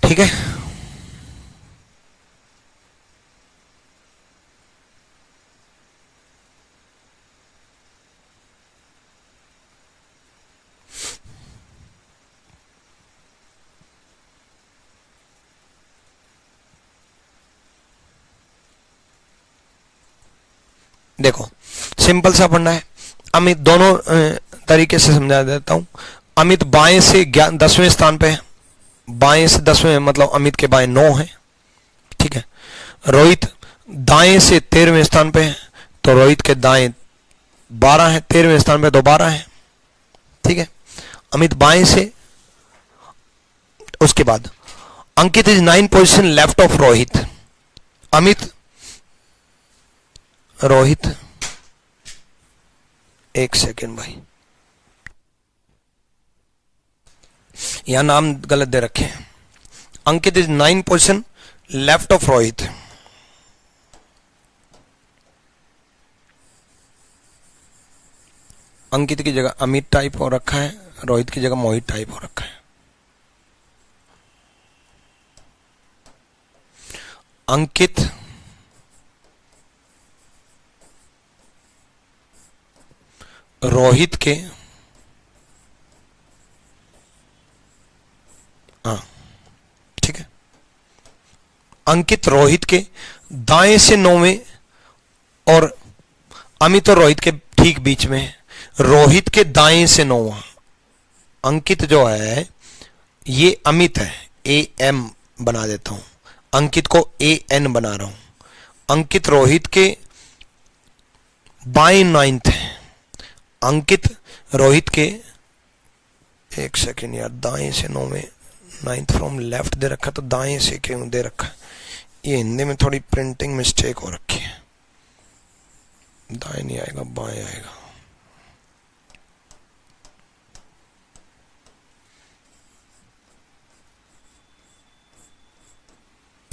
ठीक है, देखो सिंपल सा पढ़ना है। अमित, दोनों तरीके से समझा देता हूं। अमित बाएं से 10वें स्थान पे है, बाएं से 10वें मतलब अमित के बाएं 9 है। ठीक है, रोहित दाएं से 13वें स्थान पे है तो रोहित के दाएं 12 है, 13वें स्थान पे तो 12 है। ठीक है, अमित बाएं से, उसके बाद Ankit is 9 position left of Rohit. Amit Rohit, एक सेकेंड भाई, यहां नाम गलत दे रखे हैं। Ankit is 9 position left of Rohit. Ankit की जगह अमित टाइप हो रखा है, रोहित की जगह मोहित टाइप हो रखा है। अंकित रोहित के, हाँ ठीक है, अंकित रोहित के दाएं से 9वें और अमित और रोहित के ठीक बीच में है। रोहित के दाएं से 9वां। अंकित जो है ये अमित है, AM बना देता हूं, अंकित को AN बना रहा हूं। अंकित रोहित के बाएं 9th है। अंकित रोहित के, एक सेकेंड यार, दाएं से 9वें 9th फ्रॉम लेफ्ट दे रखा तो दाएं से क्यों दे रखा है? ये हिंदी में थोड़ी प्रिंटिंग मिस्टेक हो रखी है, दाएं नहीं आएगा बाएं आएगा।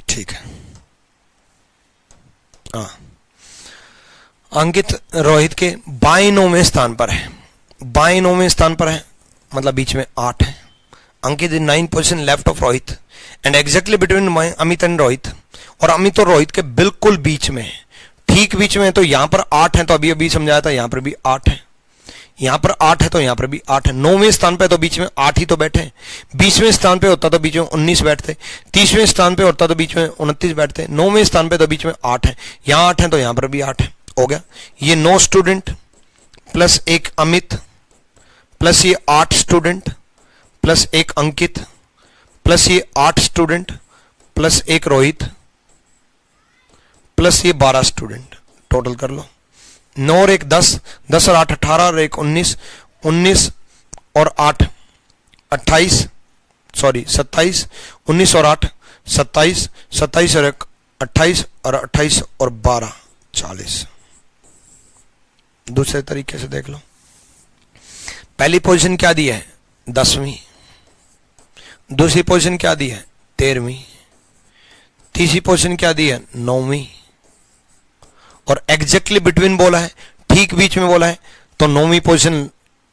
ठीक है, हाँ, अंकित रोहित के बाएं 9वें स्थान पर है, बाएं 9वें स्थान पर है मतलब बीच में 8 है। Ankit is 9 position left of Rohit and exactly between Amit and Rohit, और अमित और रोहित के बिल्कुल बीच में है, ठीक बीच में है। तो यहां पर 8 है, तो अभी अभी समझाया था, यहां पर भी 8 है। यहां पर 8 है तो यहां पर भी 8 है। 9वें स्थान पे तो बीच में 8 ही तो बैठे हैं। 20वें स्थान पे होता तो बीच में 19 बैठते। 30वें स्थान पे होता तो बीच में 29 बैठते। 9वें स्थान पे तो बीच में 8 है। यहां 8 है तो यहां पर भी 8 है। हो गया। ये 9 स्टूडेंट प्लस एक अमित प्लस ये 8 स्टूडेंट प्लस एक अंकित प्लस ये 8 स्टूडेंट प्लस एक रोहित प्लस ये 12 स्टूडेंट। टोटल कर लो। 9 और 1 10, 10 और 8 18 और 1 19, 19 और 8 28, सॉरी 27, 19 और 8 27, 27 और 1 28 और 28 और 12 40। दूसरे तरीके से देख लो। पहली पोजीशन क्या दी है? 10वीं। दूसरी पोजीशन क्या दी है? 13वीं। तीसरी पोजीशन क्या दी है? 9वीं। और एग्जैक्टली बिटवीन बोला है, ठीक बीच में बोला है, तो 9वीं पोजीशन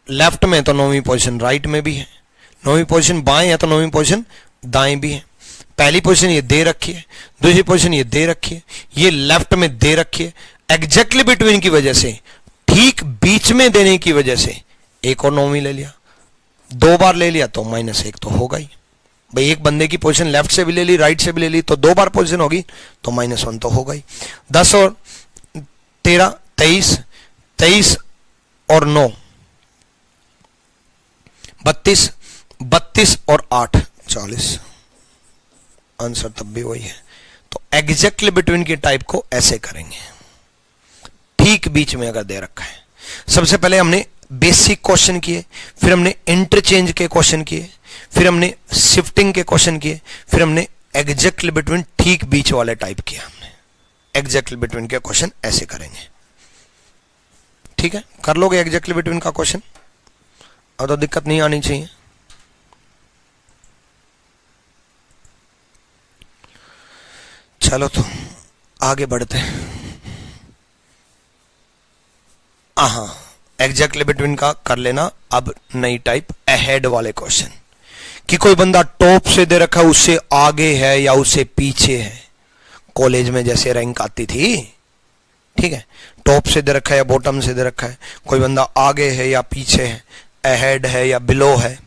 लेफ्ट में तो 9वीं पोजीशन राइट में भी है। 9वीं पोजीशन बाएं है तो 9वीं पोजीशन दाएं भी है। पहली पोजीशन ये दे रखी है, दूसरी पोजीशन ये दे रखी है, ये लेफ्ट में दे रखी है। एग्जैक्टली बिटवीन की वजह से, ठीक बीच में देने की वजह से एक और 9वीं ले लिया। 2 बार ले लिया तो -1 तो होगा ही भाई। एक बंदे की पोजीशन लेफ्ट से भी ले ली, राइट से भी ले ली, तो 2 बार पोजीशन होगी तो -1 तो होगा ही। 10 और 13 23, 23 और 9 32, 32 और 8 40। आंसर तब भी वही है। तो एग्जैक्टली बिटवीन की टाइप को ऐसे करेंगे, ठीक बीच में अगर दे रखा है। सबसे पहले हमने बेसिक क्वेश्चन किए, फिर हमने इंटरचेंज के क्वेश्चन किए, फिर हमने शिफ्टिंग के क्वेश्चन किए, फिर हमने एग्जैक्टली बिटवीन ठीक बीच वाले टाइप किया। हमने एग्जैक्टली बिटवीन के क्वेश्चन ऐसे करेंगे। ठीक है, कर लोगे एग्जैक्टली बिटवीन का क्वेश्चन? अब तो दिक्कत नहीं आनी चाहिए। चलो तो आगे बढ़ते हैं। हाँ, एग्जैक्टली बिटवीन का कर लेना। अब नई टाइप, अहेड वाले क्वेश्चन, कि कोई बंदा टॉप से दे रखा है, उससे आगे है या उससे पीछे है। कॉलेज में जैसे रैंक आती थी, ठीक है, टॉप से दे रखा है या बॉटम से दे रखा है। कोई बंदा आगे है या पीछे है, अहेड है या बिलो है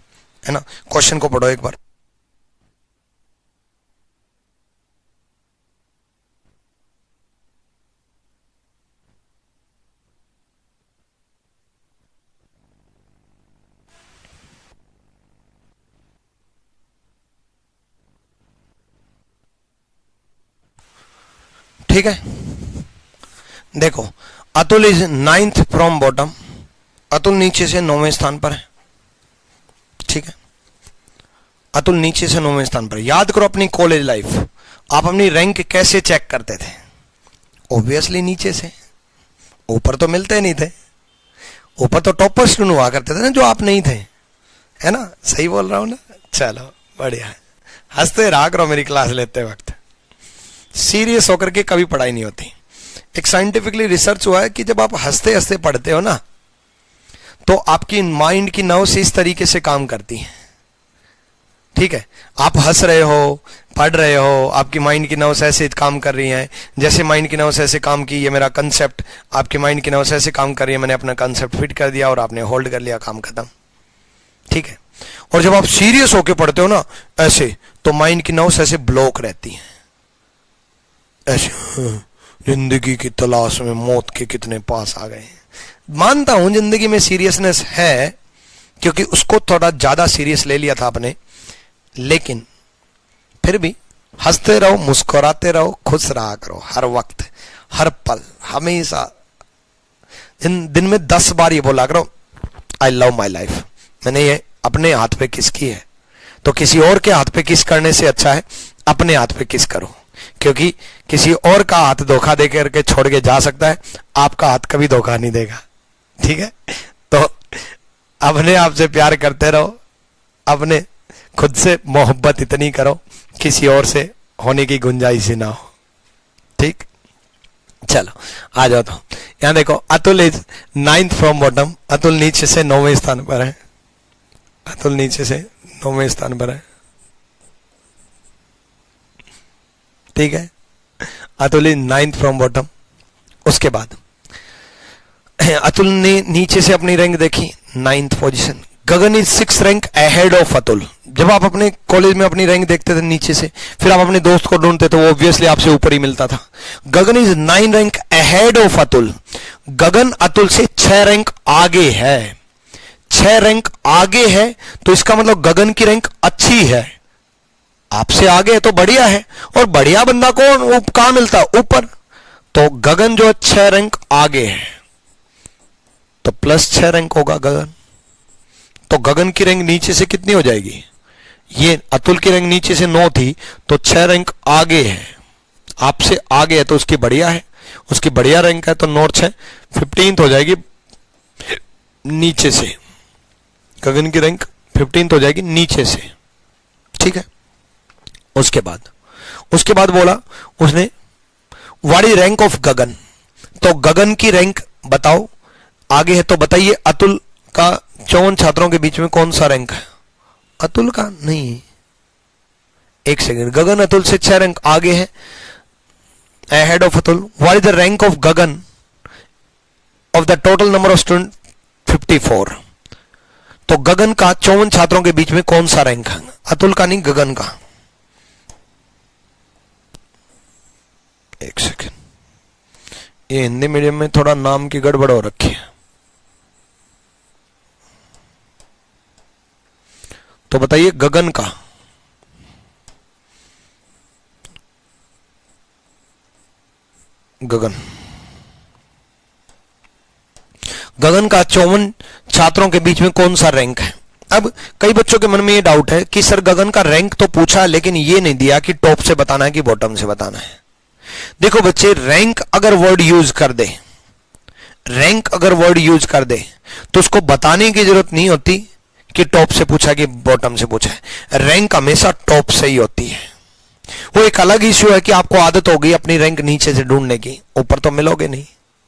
ना। क्वेश्चन को पढ़ो एक बार। ठीक है, देखो, Atul is 9th from bottom. Atul नीचे से 9वें स्थान पर है। ठीक है, अतुल नीचे से 9वें स्थान पर। याद करो अपनी कॉलेज लाइफ, आप अपनी रैंक कैसे चेक करते थे? ऑब्वियसली नीचे से, ऊपर तो मिलते नहीं थे। ऊपर तो टॉपर स्टूडेंट हुआ करते थे ना, जो आप नहीं थे, है ना। सही बोल रहा हूं ना? चलो बढ़िया है, हंसते रहा करो मेरी क्लास लेते वक्त। सीरियस होकर के कभी पढ़ाई नहीं होती। एक साइंटिफिकली रिसर्च हुआ है कि जब आप हंसते हंसते पढ़ते हो ना, तो आपकी माइंड की नर्व्स इस तरीके से काम करती है। ठीक है, आप हंस रहे हो, पढ़ रहे हो, आपकी माइंड की नर्व्स ऐसे काम कर रही हैं। जैसे माइंड की नर्व्स ऐसे काम की, ये मेरा कंसेप्ट, आपकी माइंड की नर्व्स ऐसे काम कर रही है, मैंने अपना कंसेप्ट फिट कर दिया और आपने होल्ड कर लिया, काम खत्म। ठीक है, और जब आप सीरियस होके पढ़ते हो ना ऐसे, तो माइंड की नर्व्स ऐसे ब्लॉक रहती हैं, ऐसे जिंदगी की तलाश में मौत के कितने पास आ गए। मानता हूं जिंदगी में सीरियसनेस है, क्योंकि उसको थोड़ा ज्यादा सीरियस ले लिया था आपने, लेकिन फिर भी हंसते रहो, मुस्कुराते रहो, खुश रहा करो हर वक्त, हर पल, हमेशा। दिन में 10 बार ये बोला करो, आई लव माई लाइफ। मैंने ये अपने हाथ पे किस की है, तो किसी और के हाथ पे किस करने से अच्छा है अपने हाथ पे किस करो, क्योंकि किसी और का हाथ धोखा दे करके छोड़ के जा सकता है, आपका हाथ कभी धोखा नहीं देगा। ठीक है, तो अपने आप से प्यार करते रहो, अपने खुद से मोहब्बत इतनी करो, किसी और से होने की गुंजाइश ही ना हो। ठीक, चलो आ जाओ। तो यहां देखो, Atul is 9th from bottom. Atul नीचे से 9वें स्थान पर है। अतुल नीचे से 9वें स्थान पर है। ठीक है, Atul is 9th from bottom. उसके बाद अतुल ने नीचे से अपनी रैंक देखी 9th position. Gagan is 6th rank ahead of Atul. जब आप अपने कॉलेज में अपनी रैंक देखते थे नीचे से, फिर आप अपने दोस्त को ढूंढते तो वो ऑब्वियसली आपसे ऊपर ही मिलता था। Gagan is 9 rank ahead of Atul. Gagan Atul से 6 रैंक आगे है। 6 रैंक आगे है तो इसका मतलब गगन की रैंक अच्छी है, आपसे आगे है तो बढ़िया है। और बढ़िया बंदा को कहां मिलता है? ऊपर। तो गगन जो 6 रैंक आगे है तो प्लस 6 रैंक होगा गगन। तो गगन की रैंक नीचे से कितनी हो जाएगी? ये अतुल की रैंक नीचे से 9 थी तो 6 रैंक आगे है, आपसे आगे है तो उसकी बढ़िया है, उसकी बढ़िया रैंक है तो 9 6 15th हो जाएगी नीचे से। गगन की रैंक 15th हो जाएगी नीचे से, ठीक है। उसके बाद बोला उसने व्हाट इज रैंक ऑफ गगन। तो गगन की रैंक बताओ, आगे है तो बताइए अतुल का 54 छात्रों के बीच में कौन सा रैंक है? अतुल का नहीं, एक सेकंड। गगन अतुल से 6 रैंक आगे है, ahead of Atul. What is the rank of Gagan of the total number of student 54। तो गगन का 54 छात्रों के बीच में कौन सा रैंक है? अतुल का नहीं, गगन का। एक सेकंड, ये हिंदी मीडियम में थोड़ा नाम की गड़बड़ हो रखी है, तो बताइए गगन का। गगन का 54 छात्रों के बीच में कौन सा रैंक है? अब कई बच्चों के मन में ये डाउट है कि सर गगन का रैंक तो पूछा लेकिन ये नहीं दिया कि टॉप से बताना है कि बॉटम से बताना है। देखो बच्चे, रैंक अगर वर्ड यूज कर दे तो उसको बताने की जरूरत नहीं होती कि टॉप से पूछा कि बॉटम से पूछा है। रैंक हमेशा टॉप से ही होती है। वो एक अलग इश्यू है कि आपको आदत हो गई अपनी रैंक नीचे से ढूंढने की, ऊपर तो मिलोगे नहीं,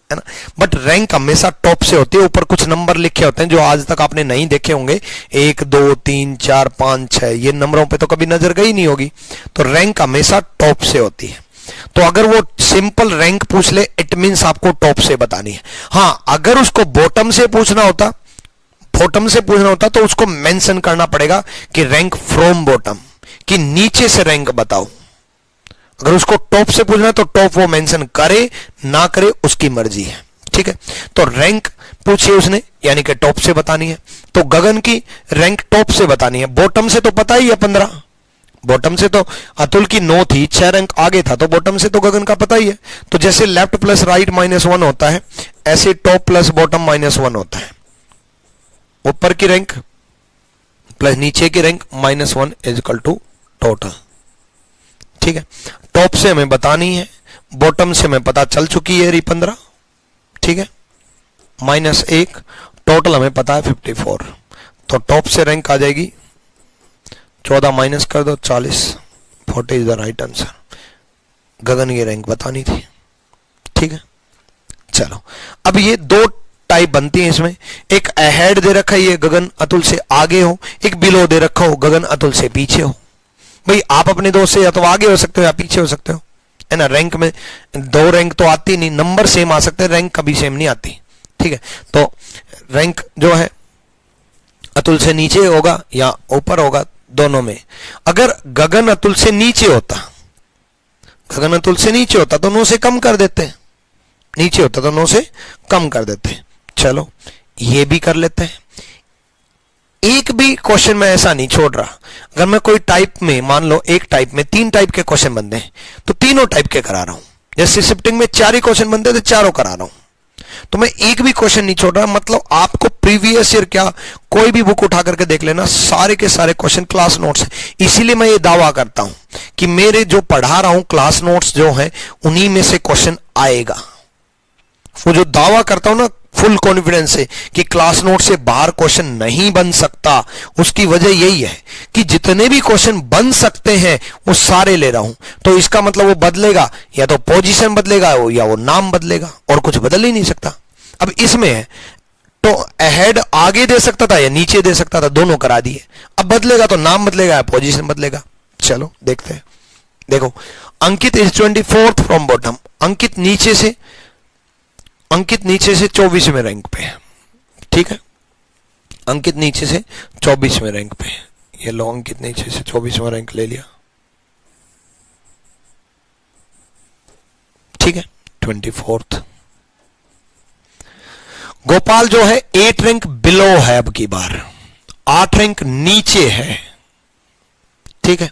है ना। बट रैंक हमेशा टॉप से होती है। ऊपर कुछ नंबर लिखे होते हैं जो आज तक आपने नहीं देखे होंगे, 1 2 3 4 5 6, ये नंबरों पे तो कभी नजर गई नहीं होगी। तो रैंक हमेशा टॉप से होती है। तो अगर वो सिंपल रैंक पूछ ले इट मींस आपको टॉप से बतानी है। हां, अगर उसको बॉटम से पूछना होता तो उसको मेंशन करना पड़ेगा कि रैंक फ्रॉम बॉटम, कि नीचे से रैंक बताओ। अगर उसको टॉप से पूछना है तो टॉप वो मेंशन करे ना करे उसकी मर्जी है, ठीक है। तो रैंक पूछी उसने यानी कि टॉप से बतानी है। तो गगन की रैंक टॉप से बतानी है। बॉटम से तो पता ही है 15। बॉटम से तो अतुल की 9 थी, 6 रैंक आगे था, तो बॉटम से तो गगन का पता ही है। तो जैसे लेफ्ट प्लस राइट -1 होता है, ऐसे टॉप प्लस बॉटम -1 होता है। ऊपर की रैंक प्लस नीचे की rank -1 is equal to total, ठीक है। टॉप से हमें बतानी है, बॉटम से हमें पता चल चुकी है 15, ठीक है। -1 टोटल हमें पता है 54। तो टॉप से रैंक आ जाएगी 14 माइनस कर दो 40, 40 इज द राइट आंसर। गगन की रैंक बतानी थी, ठीक है। चलो, अब ये 2 टाइप बनती है इसमें। एक अहेड दे रखा है, ये गगन अतुल से आगे हो। एक बिलो दे रखा हो, गगन अतुल से पीछे हो। भाई आप अपने दोस्त से या तो आगे हो सकते हो या पीछे हो सकते हो, है ना। रैंक में 2 रैंक तो आती नहीं, नंबर सेम आ सकते हैं, रैंक कभी सेम नहीं आती, ठीक है। तो रैंक जो है अतुल से नीचे होगा या ऊपर होगा, दोनों में। अगर गगन अतुल से नीचे होता तो 9 से कम कर देते, नीचे होता तो 9 से कम कर देते। चलो ये भी कर लेते हैं। एक भी क्वेश्चन में ऐसा नहीं छोड़ रहा। अगर मैं कोई टाइप में, मान लो एक टाइप में 3 टाइप के क्वेश्चन बनते हैं तो तीनों टाइप के करा रहा हूं। जैसे शिफ्टिंग में 4 ही क्वेश्चन बनते हैं तो चारों करा रहा हूं। तो मैं एक भी क्वेश्चन नहीं छोड़ रहा। मतलब आपको प्रीवियस ईयर क्या कोई भी बुक उठा करके देख लेना, सारे के सारे क्वेश्चन क्लास नोट्स हैं। इसीलिए मैं ये दावा करता हूं कि मेरे जो पढ़ा रहा हूं क्लास नोट्स जो है उन्हीं में से क्वेश्चन आएगा। वो जो दावा करता हूं ना फुल कॉन्फिडेंस से कि क्लास नोट से बाहर क्वेश्चन नहीं बन सकता, उसकी वजह यही है कि जितने भी क्वेश्चन बन सकते हैं वो सारे ले रहा हूं। तो इसका मतलब वो बदलेगा, या तो पोजीशन बदलेगा या वो नाम बदलेगा, और कुछ बदल ही नहीं सकता। अब इसमें है तो अहेड आगे दे सकता था या नीचे दे सकता था, दोनों करा दिए। अब बदलेगा तो नाम बदलेगा या पोजीशन बदलेगा। चलो देखते हैं। देखो, अंकित इज 24th फ्रॉम बॉटम। अंकित नीचे से, अंकित नीचे से 24वें रैंक पे है, ठीक है, अंकित नीचे से 24वें रैंक पे है। ये लो, अंकित नीचे से 24वां रैंक ले लिया, ठीक है। 24th गोपाल जो है 8 रैंक बिलो है, अब की बार 8 रैंक नीचे है, ठीक है।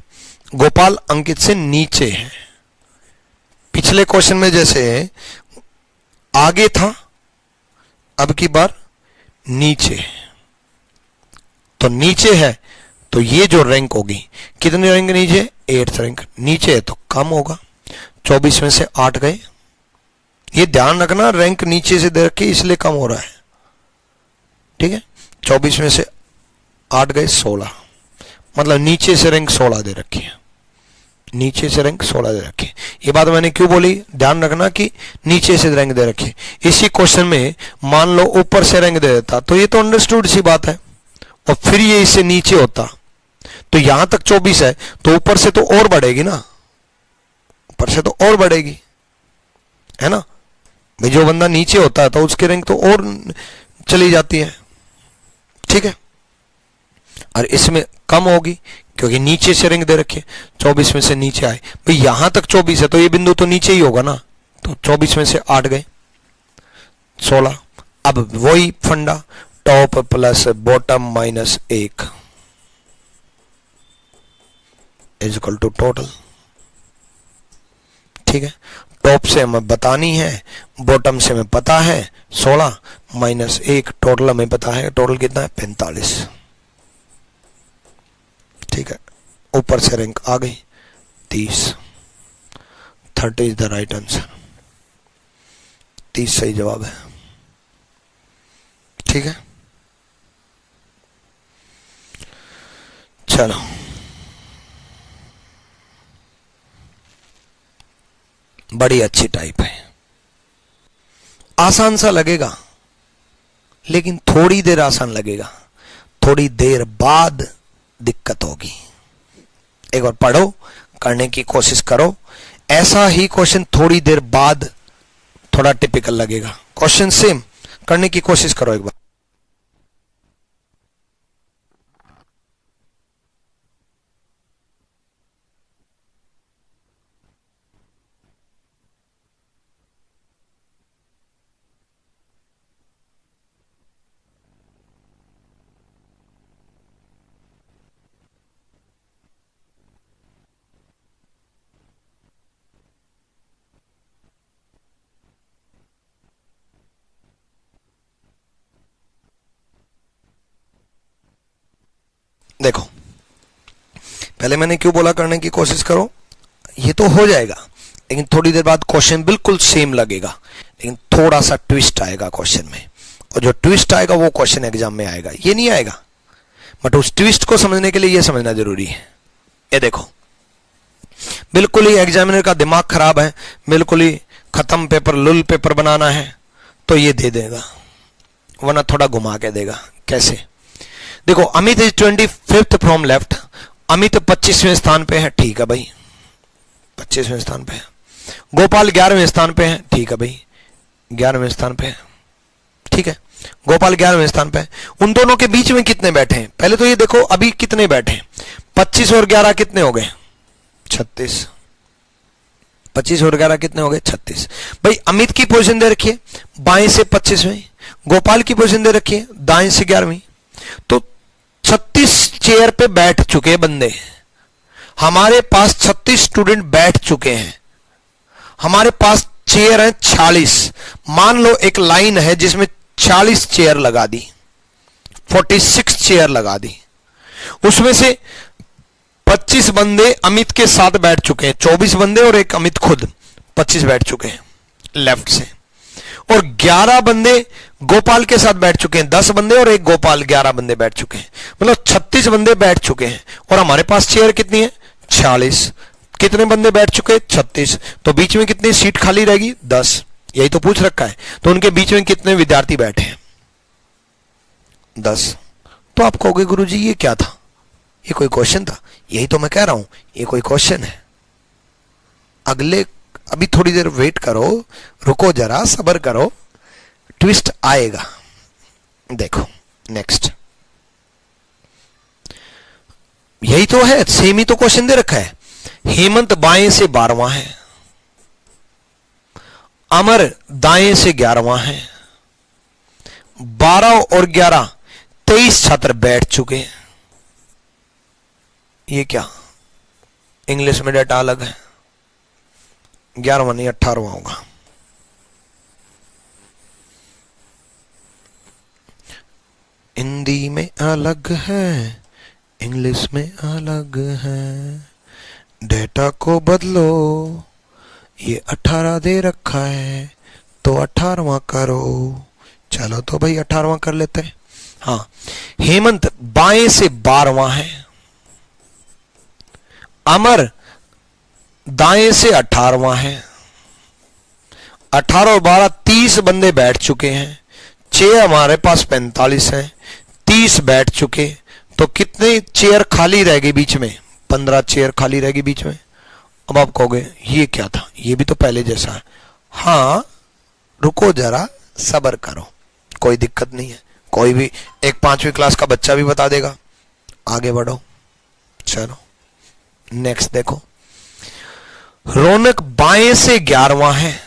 गोपाल अंकित से नीचे है। पिछले क्वेश्चन में जैसे आगे था, अब की बार नीचे है। तो नीचे है तो ये जो रैंक होगी, कितने रैंक नीचे? 8th रैंक नीचे है तो कम होगा। 24 में से 8 गए, ये ध्यान रखना, रैंक नीचे से दे रखी इसलिए कम हो रहा है, ठीक है। 24 में से 8 गए 16, मतलब नीचे से रैंक 16 दे रखी है, नीचे से रैंक 16 दे रखी है। ये बात मैंने क्यों बोली, ध्यान रखना कि नीचे से रैंक दे रखी है। इसी क्वेश्चन में मान लो ऊपर से रैंक दे देता तो ये तो अंडरस्टूड सी बात है, और फिर ये इससे नीचे होता तो यहां तक 24 है तो ऊपर से तो और बढ़ेगी ना, ऊपर से तो और बढ़ेगी, है ना भाई। जो बंदा नीचे होता है तो उसकी रैंक तो और चली जाती है, ठीक है। और इसमें कम होगी क्योंकि नीचे से रैंक दे रखी, 24 में से नीचे आए भाई, यहां तक 24 है तो ये बिंदु तो नीचे ही होगा ना। तो 24 में से 8 गए 16। अब वही फंडा, top plus bottom minus 1 is equal to total, ठीक है। टॉप से हमें बतानी है, बॉटम से हमें पता है 16 माइनस 1, टोटल हमें पता है, टोटल कितना है 45, ठीक है। ऊपर से रैंक आ गई 30, 30 इज द राइट आंसर, 30 सही जवाब है, ठीक है। चलो बड़ी अच्छी टाइप है, आसान सा लगेगा लेकिन थोड़ी देर आसान लगेगा, थोड़ी देर बाद दिक्कत होगी। एक बार पढ़ो, करने की कोशिश करो, ऐसा ही क्वेश्चन थोड़ी देर बाद थोड़ा टिपिकल लगेगा। क्वेश्चन सेम, करने की कोशिश करो एक बार। देखो, पहले मैंने क्यों बोला करने की कोशिश करो, ये तो हो जाएगा लेकिन थोड़ी देर बाद क्वेश्चन बिल्कुल सेम लगेगा, लेकिन थोड़ा सा ट्विस्ट आएगा क्वेश्चन में, और जो ट्विस्ट आएगा वो क्वेश्चन एग्जाम में आएगा, ये नहीं आएगा। बट उस ट्विस्ट को समझने के लिए ये समझना जरूरी है। ये देखो, बिल्कुल ही एग्जामिनर का दिमाग खराब है, बिल्कुल ही खत्म पेपर, लुल पेपर बनाना है तो ये दे देगा, वरना थोड़ा घुमा के देगा। कैसे? देखो, Amit is 25th from left, Amit 25वें स्थान पे है, ठीक है भाई, 25वें स्थान पे है। गोपाल 11वें स्थान पे है, ठीक है भाई, 11वें स्थान पे है, ठीक है। गोपाल 11वें स्थान पे है। उन दोनों के बीच में कितने बैठे हैं? पहले तो ये देखो अभी कितने बैठे हैं, 25 और 11 कितने हो गए? 36। 25 और 11 कितने हो गए? 36। भाई अमित की पोजीशन दे रखी है बाएं से 25वें, गोपाल की पोजीशन दे रखी है दाएं से 11वीं, तो 36 चेयर पे बैठ चुके बंदे, हमारे पास 36 स्टूडेंट बैठ चुके हैं, हमारे पास चेयर है 46। मान लो एक लाइन है जिसमें 40 चेयर लगा दी, 46 चेयर लगा दी, उसमें से 25 बंदे अमित के साथ बैठ चुके हैं, 24 बंदे और एक अमित खुद 25 बैठ चुके हैं लेफ्ट से, और 11 बंदे गोपाल के साथ बैठ चुके हैं, 10 बंदे और एक गोपाल, 11 बंदे बैठ चुके हैं, मतलब 36 बंदे बैठ चुके हैं, और हमारे पास चेयर कितनी है? 40। कितने बंदे बैठ चुके? 36। तो बीच में कितनी सीट खाली रहेगी? 10। यही तो पूछ रखा है। तो उनके बीच में कितने विद्यार्थी बैठे हैं? 10। तो आप कहोगे गुरुजी ये क्या था, ये कोई क्वेश्चन था? यही तो मैं कह रहा हूं, ये कोई क्वेश्चन है। अगले अभी थोड़ी देर वेट करो, रुको जरा, सब्र करो, ट्विस्ट आएगा। देखो नेक्स्ट, यही तो है, सेम ही तो क्वेश्चन दे रखा है। हेमंत बाएं से 12वां है, अमर दाएं से 11वां है, 12 और 11 23 छात्र बैठ चुके हैं। ये क्या, इंग्लिश में डाटा अलग है, 11वां नहीं 18वां होगा। हिंदी में अलग है, इंग्लिश में अलग है, डेटा को बदलो, ये 18 दे रखा है तो 18वां करो। चलो तो भाई 18वां कर लेते हैं। हाँ, हेमंत बाएं से 12वां है, अमर दाएं से 18वां है, 18 और 12 30 बंदे बैठ चुके हैं, 6 हमारे पास 45 हैं, 30 बैठ चुके, तो कितने चेयर खाली रह गई बीच में, 15 चेयर खाली रह गई बीच में। अब आप कहोगे ये क्या था, ये भी तो पहले जैसा है। हाँ रुको जरा, सब्र करो, कोई दिक्कत नहीं है, कोई भी एक 5वीं क्लास का बच्चा भी बता देगा। आगे बढ़ो, चलो नेक्स्ट देखो, रौनक बाएं से 11वां है,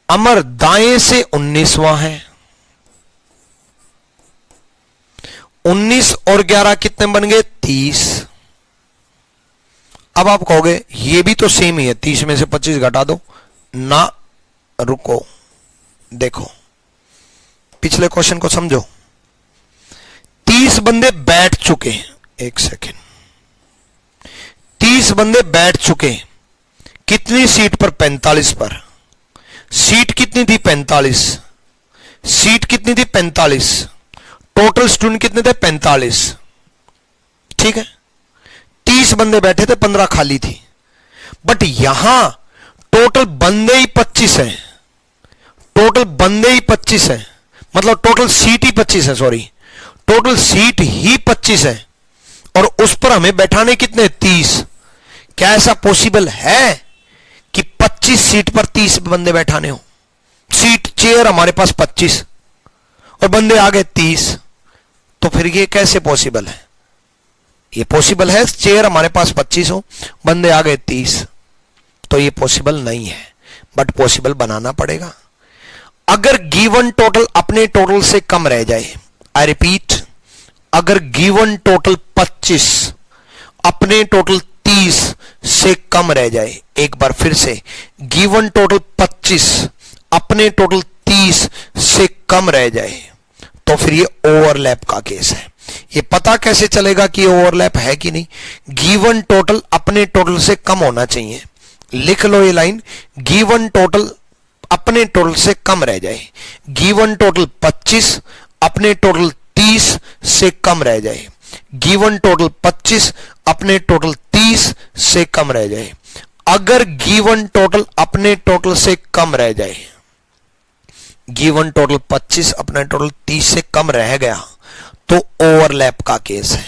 अमर दाएं से 19वां है, 19 और 11 कितने बन गए, 30। अब आप कहोगे ये भी तो सेम ही है, 30 में से 25 घटा दो ना, रुको देखो पिछले क्वेश्चन को समझो। 30 बंदे बैठ चुके हैं, एक सेकेंड, 30 बंदे बैठ चुके हैं, कितनी सीट पर, 45 पर। सीट कितनी थी, 45, सीट कितनी थी, 45, टोटल स्टूडेंट कितने थे, 45, ठीक है। 30 बंदे बैठे थे, 15 खाली थी, बट यहां टोटल बंदे ही 25 हैं, टोटल बंदे ही 25 हैं, मतलब टोटल सीट ही 25 है, सॉरी टोटल सीट ही 25 है, और उस पर हमें बैठाने कितने, 30। क्या ऐसा पॉसिबल है कि 25 सीट पर 30 बंदे बैठाने हो? सीट चेयर हमारे पास 25 और बंदे आ गए 30, तो फिर ये कैसे पॉसिबल है? ये पॉसिबल है, चेयर हमारे पास 25 हो, बंदे आ गए 30, तो ये पॉसिबल नहीं है, बट पॉसिबल बनाना पड़ेगा। अगर गिवन टोटल अपने टोटल से कम रह जाए, आई रिपीट, अगर गिवन टोटल 25 अपने टोटल 30 से कम रह जाए, एक बार फिर से, गिवन टोटल 25 अपने टोटल 30 से कम रह जाए, तो फिर ये ओवरलैप का केस है। ये पता कैसे चलेगा कि ये ओवरलैप है कि नहीं? गिवन टोटल अपने टोटल से कम होना चाहिए। लिख लो ये लाइन, गिवन टोटल अपने टोटल से कम रह जाए, गिवन टोटल 25 अपने टोटल 30 से कम रह जाए, गिवन टोटल 25 अपने टोटल 30 से कम रह जाए। अगर गिवन टोटल अपने टोटल से कम रह जाए, गिवन टोटल 25 अपने टोटल 30 से कम रह गया, तो ओवरलैप का केस है।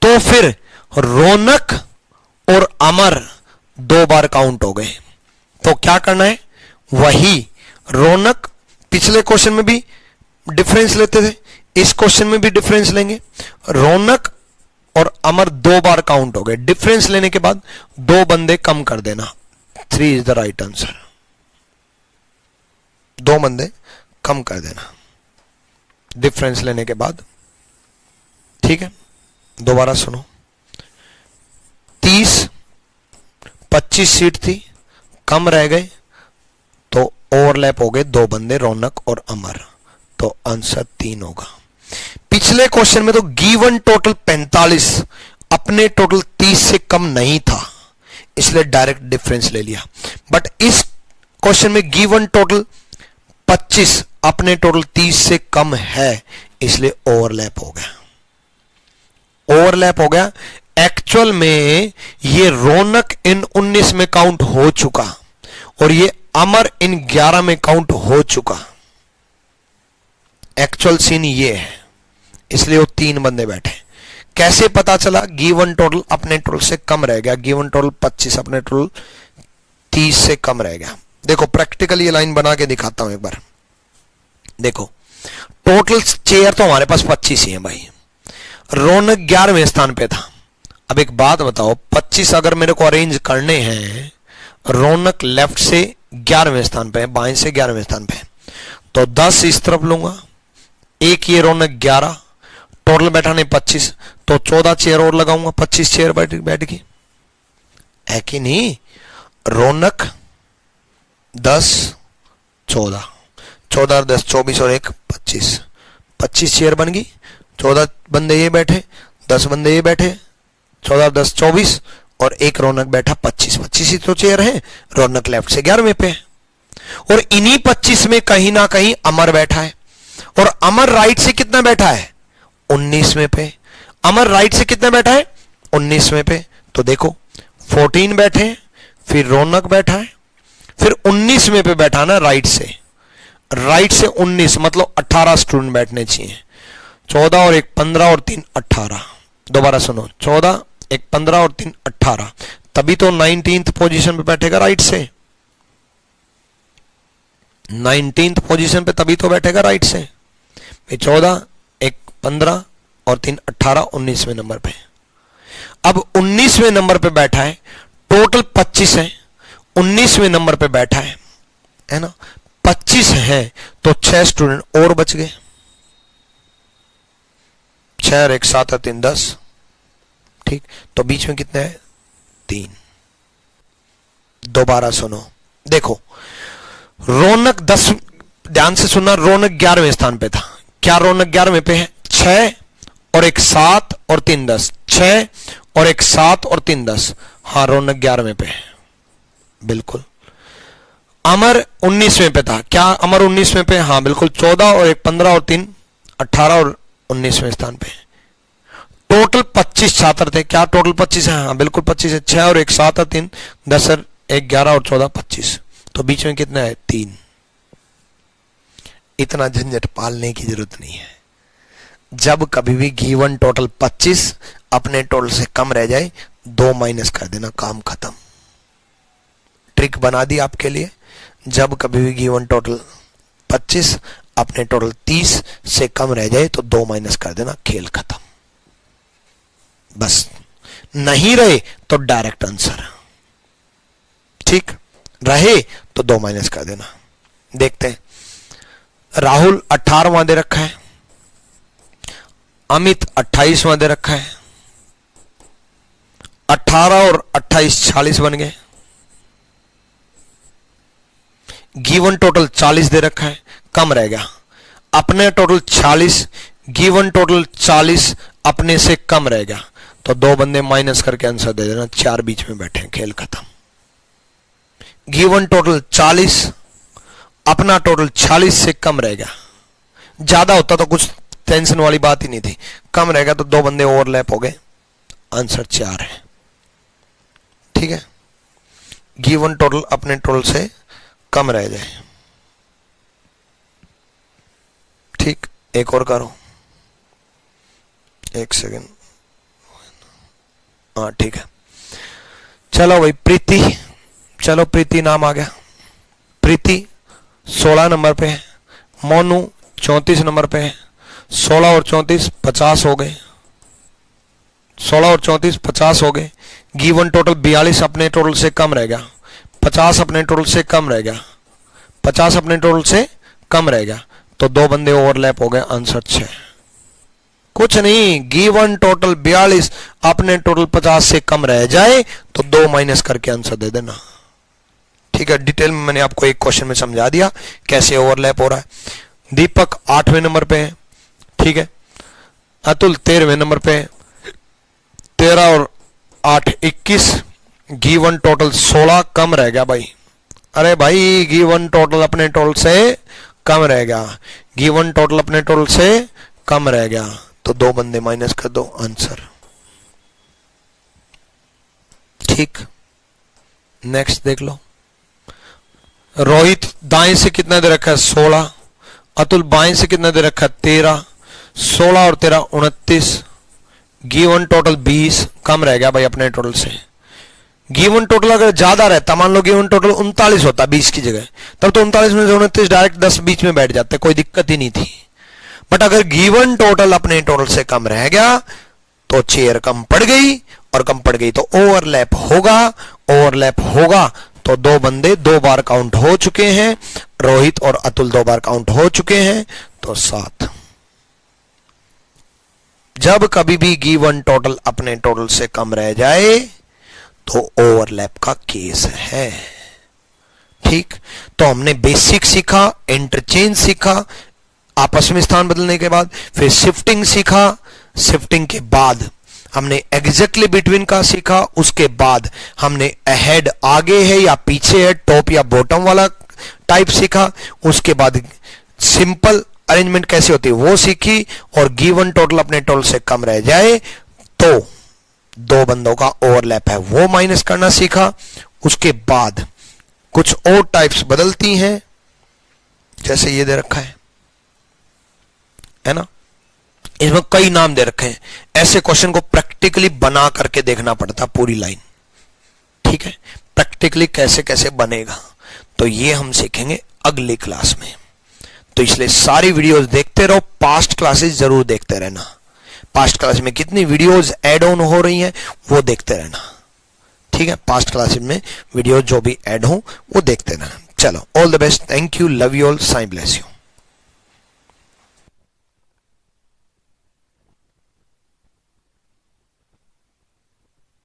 तो फिर रौनक और अमर 2 बार काउंट हो गए, तो क्या करना है? वही रौनक, पिछले क्वेश्चन में भी डिफरेंस लेते थे, इस क्वेश्चन में भी डिफरेंस लेंगे। रौनक और अमर 2 बार काउंट हो गए, डिफरेंस लेने के बाद 2 बंदे कम कर देना, 3 इज द राइट आंसर। 2 बंदे कम कर देना डिफरेंस लेने के बाद, ठीक है। दोबारा सुनो, 30 25 सीट थी, कम रह गए, तो ओवरलैप हो गए 2 बंदे, रौनक और अमर, तो आंसर 3 होगा। पिछले क्वेश्चन में तो गिवन टोटल 45 अपने टोटल 30 से कम नहीं था, इसलिए डायरेक्ट डिफरेंस ले लिया। बट इस क्वेश्चन में गिवन टोटल 25 अपने टोटल 30 से कम है, इसलिए ओवरलैप हो गया, ओवरलैप हो गया। एक्चुअल में ये रौनक इन 19 में काउंट हो चुका और ये अमर इन 11 में काउंट हो चुका। एक्चुअल सीन ये है, इसलिए वो 3 बंदे बैठे। कैसे पता चला? गिवन टोटल अपने टोटल से कम रह गया, गिवन टोटल 25 अपने टोटल 30 से कम रह गया, देखो प्रैक्टिकली ये लाइन बना के दिखाता हूं एक बार। देखो टोटल चेयर तो हमारे पास 25 ही है भाई, रौनक 11वें स्थान पे था। अब एक बात बताओ, 25 अगर मेरे को अरेंज करने हैं, रौनक लेफ्ट से 11वें स्थान पे है, बाएं से 11वें स्थान पे है, तो 10 इस तरफ लूंगा, एक ये रौनक 11, टोटल बैठाने 25, तो 14 चेयर और लगाऊंगा, 25 चेयर बैठ गई, है कि नहीं। रौनक 10 14, 14 10 24 और 1 25, 25 चेयर बन गई। 14 बंदे ये बैठे, 10 बंदे ये बैठे, 14 10 24 और एक रौनक बैठा 25, 25 ही तो चेयर है। रौनक लेफ्ट से 11वें पे है, और इन्हीं 25 में कहीं ना कहीं अमर बैठा है, और अमर राइट से कितना बैठा है, 19वें पे। अमर राइट से कितना बैठा है, 19वें पे। तो देखो 14 बैठे हैं, फिर रौनक बैठा है, फिर 19वें पे बैठा ना राइट से, राइट से 19 मतलब 18 स्टूडेंट बैठने चाहिए। 14 और 1 15 और 3 18। दोबारा सुनो, 14 1 15 और 3 18, तभी तो 19th पोजीशन पे बैठेगा राइट से, 19th पोजीशन पे तभी तो बैठेगा राइट से। 14 1 15 और 3 18 19वें नंबर पे। अब 19वें नंबर पे बैठा है, टोटल 25 है, 19वें नंबर पे बैठा है ना, 25 है तो 6 स्टूडेंट और बच गए, 6 और 1 7 और 3 10, ठीक। तो बीच में कितने है, 3। दोबारा सुनो, देखो रौनक 10, ध्यान से सुनना, रौनक 11वें स्थान पे था। क्या रौनक 11वें पे है, 6 और 1 7 और 3 10, 6 और 1 7 और 3 10, हाँ रौनक 11वें पे है, बिल्कुल। अमर 19वें पे था, क्या अमर 19वें पे, हाँ बिल्कुल, 14 और 1 15 और 3 18 और 19वें स्थान पे। टोटल 25 छात्र थे, क्या टोटल 25 है, हाँ बिल्कुल 25 है। 6 और 1 7 और 3 10 और 1 11 और 14 25, तो बीच में कितना है, 3। इतना झंझट पालने की जरूरत नहीं है। जब कभी भी गिवन टोटल 25 अपने टोटल से कम रह जाए, 2 माइनस कर देना, काम खत्म। ट्रिक बना दी आपके लिए। जब कभी भी गिवन टोटल 25 अपने टोटल 30 से कम रह जाए तो 2 माइनस कर देना, खेल खत्म। बस नहीं रहे तो डायरेक्ट आंसर, ठीक, रहे तो 2 माइनस कर देना। देखते हैं, राहुल 18वां दे रखा है, अमित 28वां दे रखा है, 18 और 28 40 बन गए। गिवन टोटल 40 दे रखा है, कम रह गया, अपने टोटल 40, गिवन टोटल 40 अपने से कम रह गया, तो 2 बंदे माइनस करके आंसर दे देना, 4 बीच में बैठे हैं, खेल खत्म। गिवन टोटल 40, अपना टोटल 40 से कम रह गया, ज्यादा होता तो कुछ टेंशन वाली बात ही नहीं थी, कम रहेगा तो 2 बंदे ओवरलैप हो गए, आंसर 4 है, ठीक है। गिवन टोटल अपने टोटल से कम रह जाए, ठीक। एक और करो, 1 सेकेंड, हाँ ठीक है। चलो भाई, प्रीति, चलो प्रीति नाम आ गया। प्रीति 16 नंबर पे है, मोनू 34 नंबर पे है, 16 और 34 50 हो गए, 16 और 34 50 हो गए। गिवन टोटल 42 अपने टोटल से कम रह गया, 50 अपने टोटल से कम रह गया, 50 अपने टोटल से कम रह गया, तो 2 बंदे ओवरलैप हो गए, आंसर 6। कुछ नहीं, गिवन टोटल 42 अपने टोटल 50 से कम रह जाए तो 2 माइनस करके आंसर दे देना, ठीक है। डिटेल में मैंने आपको एक क्वेश्चन में समझा दिया कैसे ओवरलैप हो रहा है। दीपक 8वें नंबर पे है, ठीक है। अतुल 13वें नंबर पे है, 13 और 8 21, गिवन टोटल 16 कम रह गया भाई। अरे भाई, गिवन टोटल अपने टोटल से कम रह गया, गिवन टोटल अपने टोटल से कम रह गया, तो 2 बंदे माइनस कर दो, आंसर, ठीक। नेक्स्ट देख लो, रोहित दाएं से कितना दे रखा है, 16, अतुल बाएं से कितना दे रखा है, 13, 16 और 13 29, गिवन टोटल 20 कम रह गया भाई अपने टोटल से, गिवन टोटल अगर ज्यादा रहता, मान लो गिवन टोटल 39 होता 20 की जगह, तब तो 39 में से 29 डायरेक्ट 10 बीच में बैठ जाते, कोई दिक्कत ही नहीं थी। बट अगर गिवन टोटल अपने टोटल से कम रह गया तो चेयर कम पड़ गई, और कम पड़ गई तो ओवरलैप होगा, ओवरलैप होगा तो दो बंदे 2 बार काउंट हो चुके हैं, रोहित और अतुल 2 बार काउंट हो चुके हैं, तो 7। जब कभी भी गिवन टोटल अपने टोटल से कम रह जाए तो ओवरलैप का केस है। ठीक, तो हमने बेसिक सीखा, इंटरचेंज सीखा आपस में स्थान बदलने के बाद, फिर शिफ्टिंग सीखा, शिफ्टिंग के बाद हमने एग्जैक्टली बिटवीन का सीखा, उसके बाद हमने अहेड आगे है या पीछे है, टॉप या बॉटम वाला टाइप सीखा, उसके बाद सिंपल अरेंजमेंट कैसे होती है वो सीखी, और गिवन टोटल अपने टोटल से कम रह जाए तो 2 बंदों का ओवरलैप है वो माइनस करना सीखा। उसके बाद कुछ और टाइप्स बदलती हैं, जैसे ये दे रखा है ना, इसमें कई नाम दे रखे हैं। ऐसे क्वेश्चन को प्रैक्टिकली बना करके देखना पड़ता पूरी लाइन। ठीक है, प्रैक्टिकली कैसे कैसे बनेगा तो ये हम सीखेंगे अगली क्लास में। तो इसलिए सारी वीडियोस देखते रहो, पास्ट क्लासेस जरूर देखते रहना, पास्ट क्लास में कितनी वीडियोस ऐड ऑन हो रही हैं वो देखते रहना। ठीक है, पास्ट क्लासेस में वीडियो जो भी ऐड हो वो देखते रहना। चलो, all the best, thank you, love you all, Sai bless you.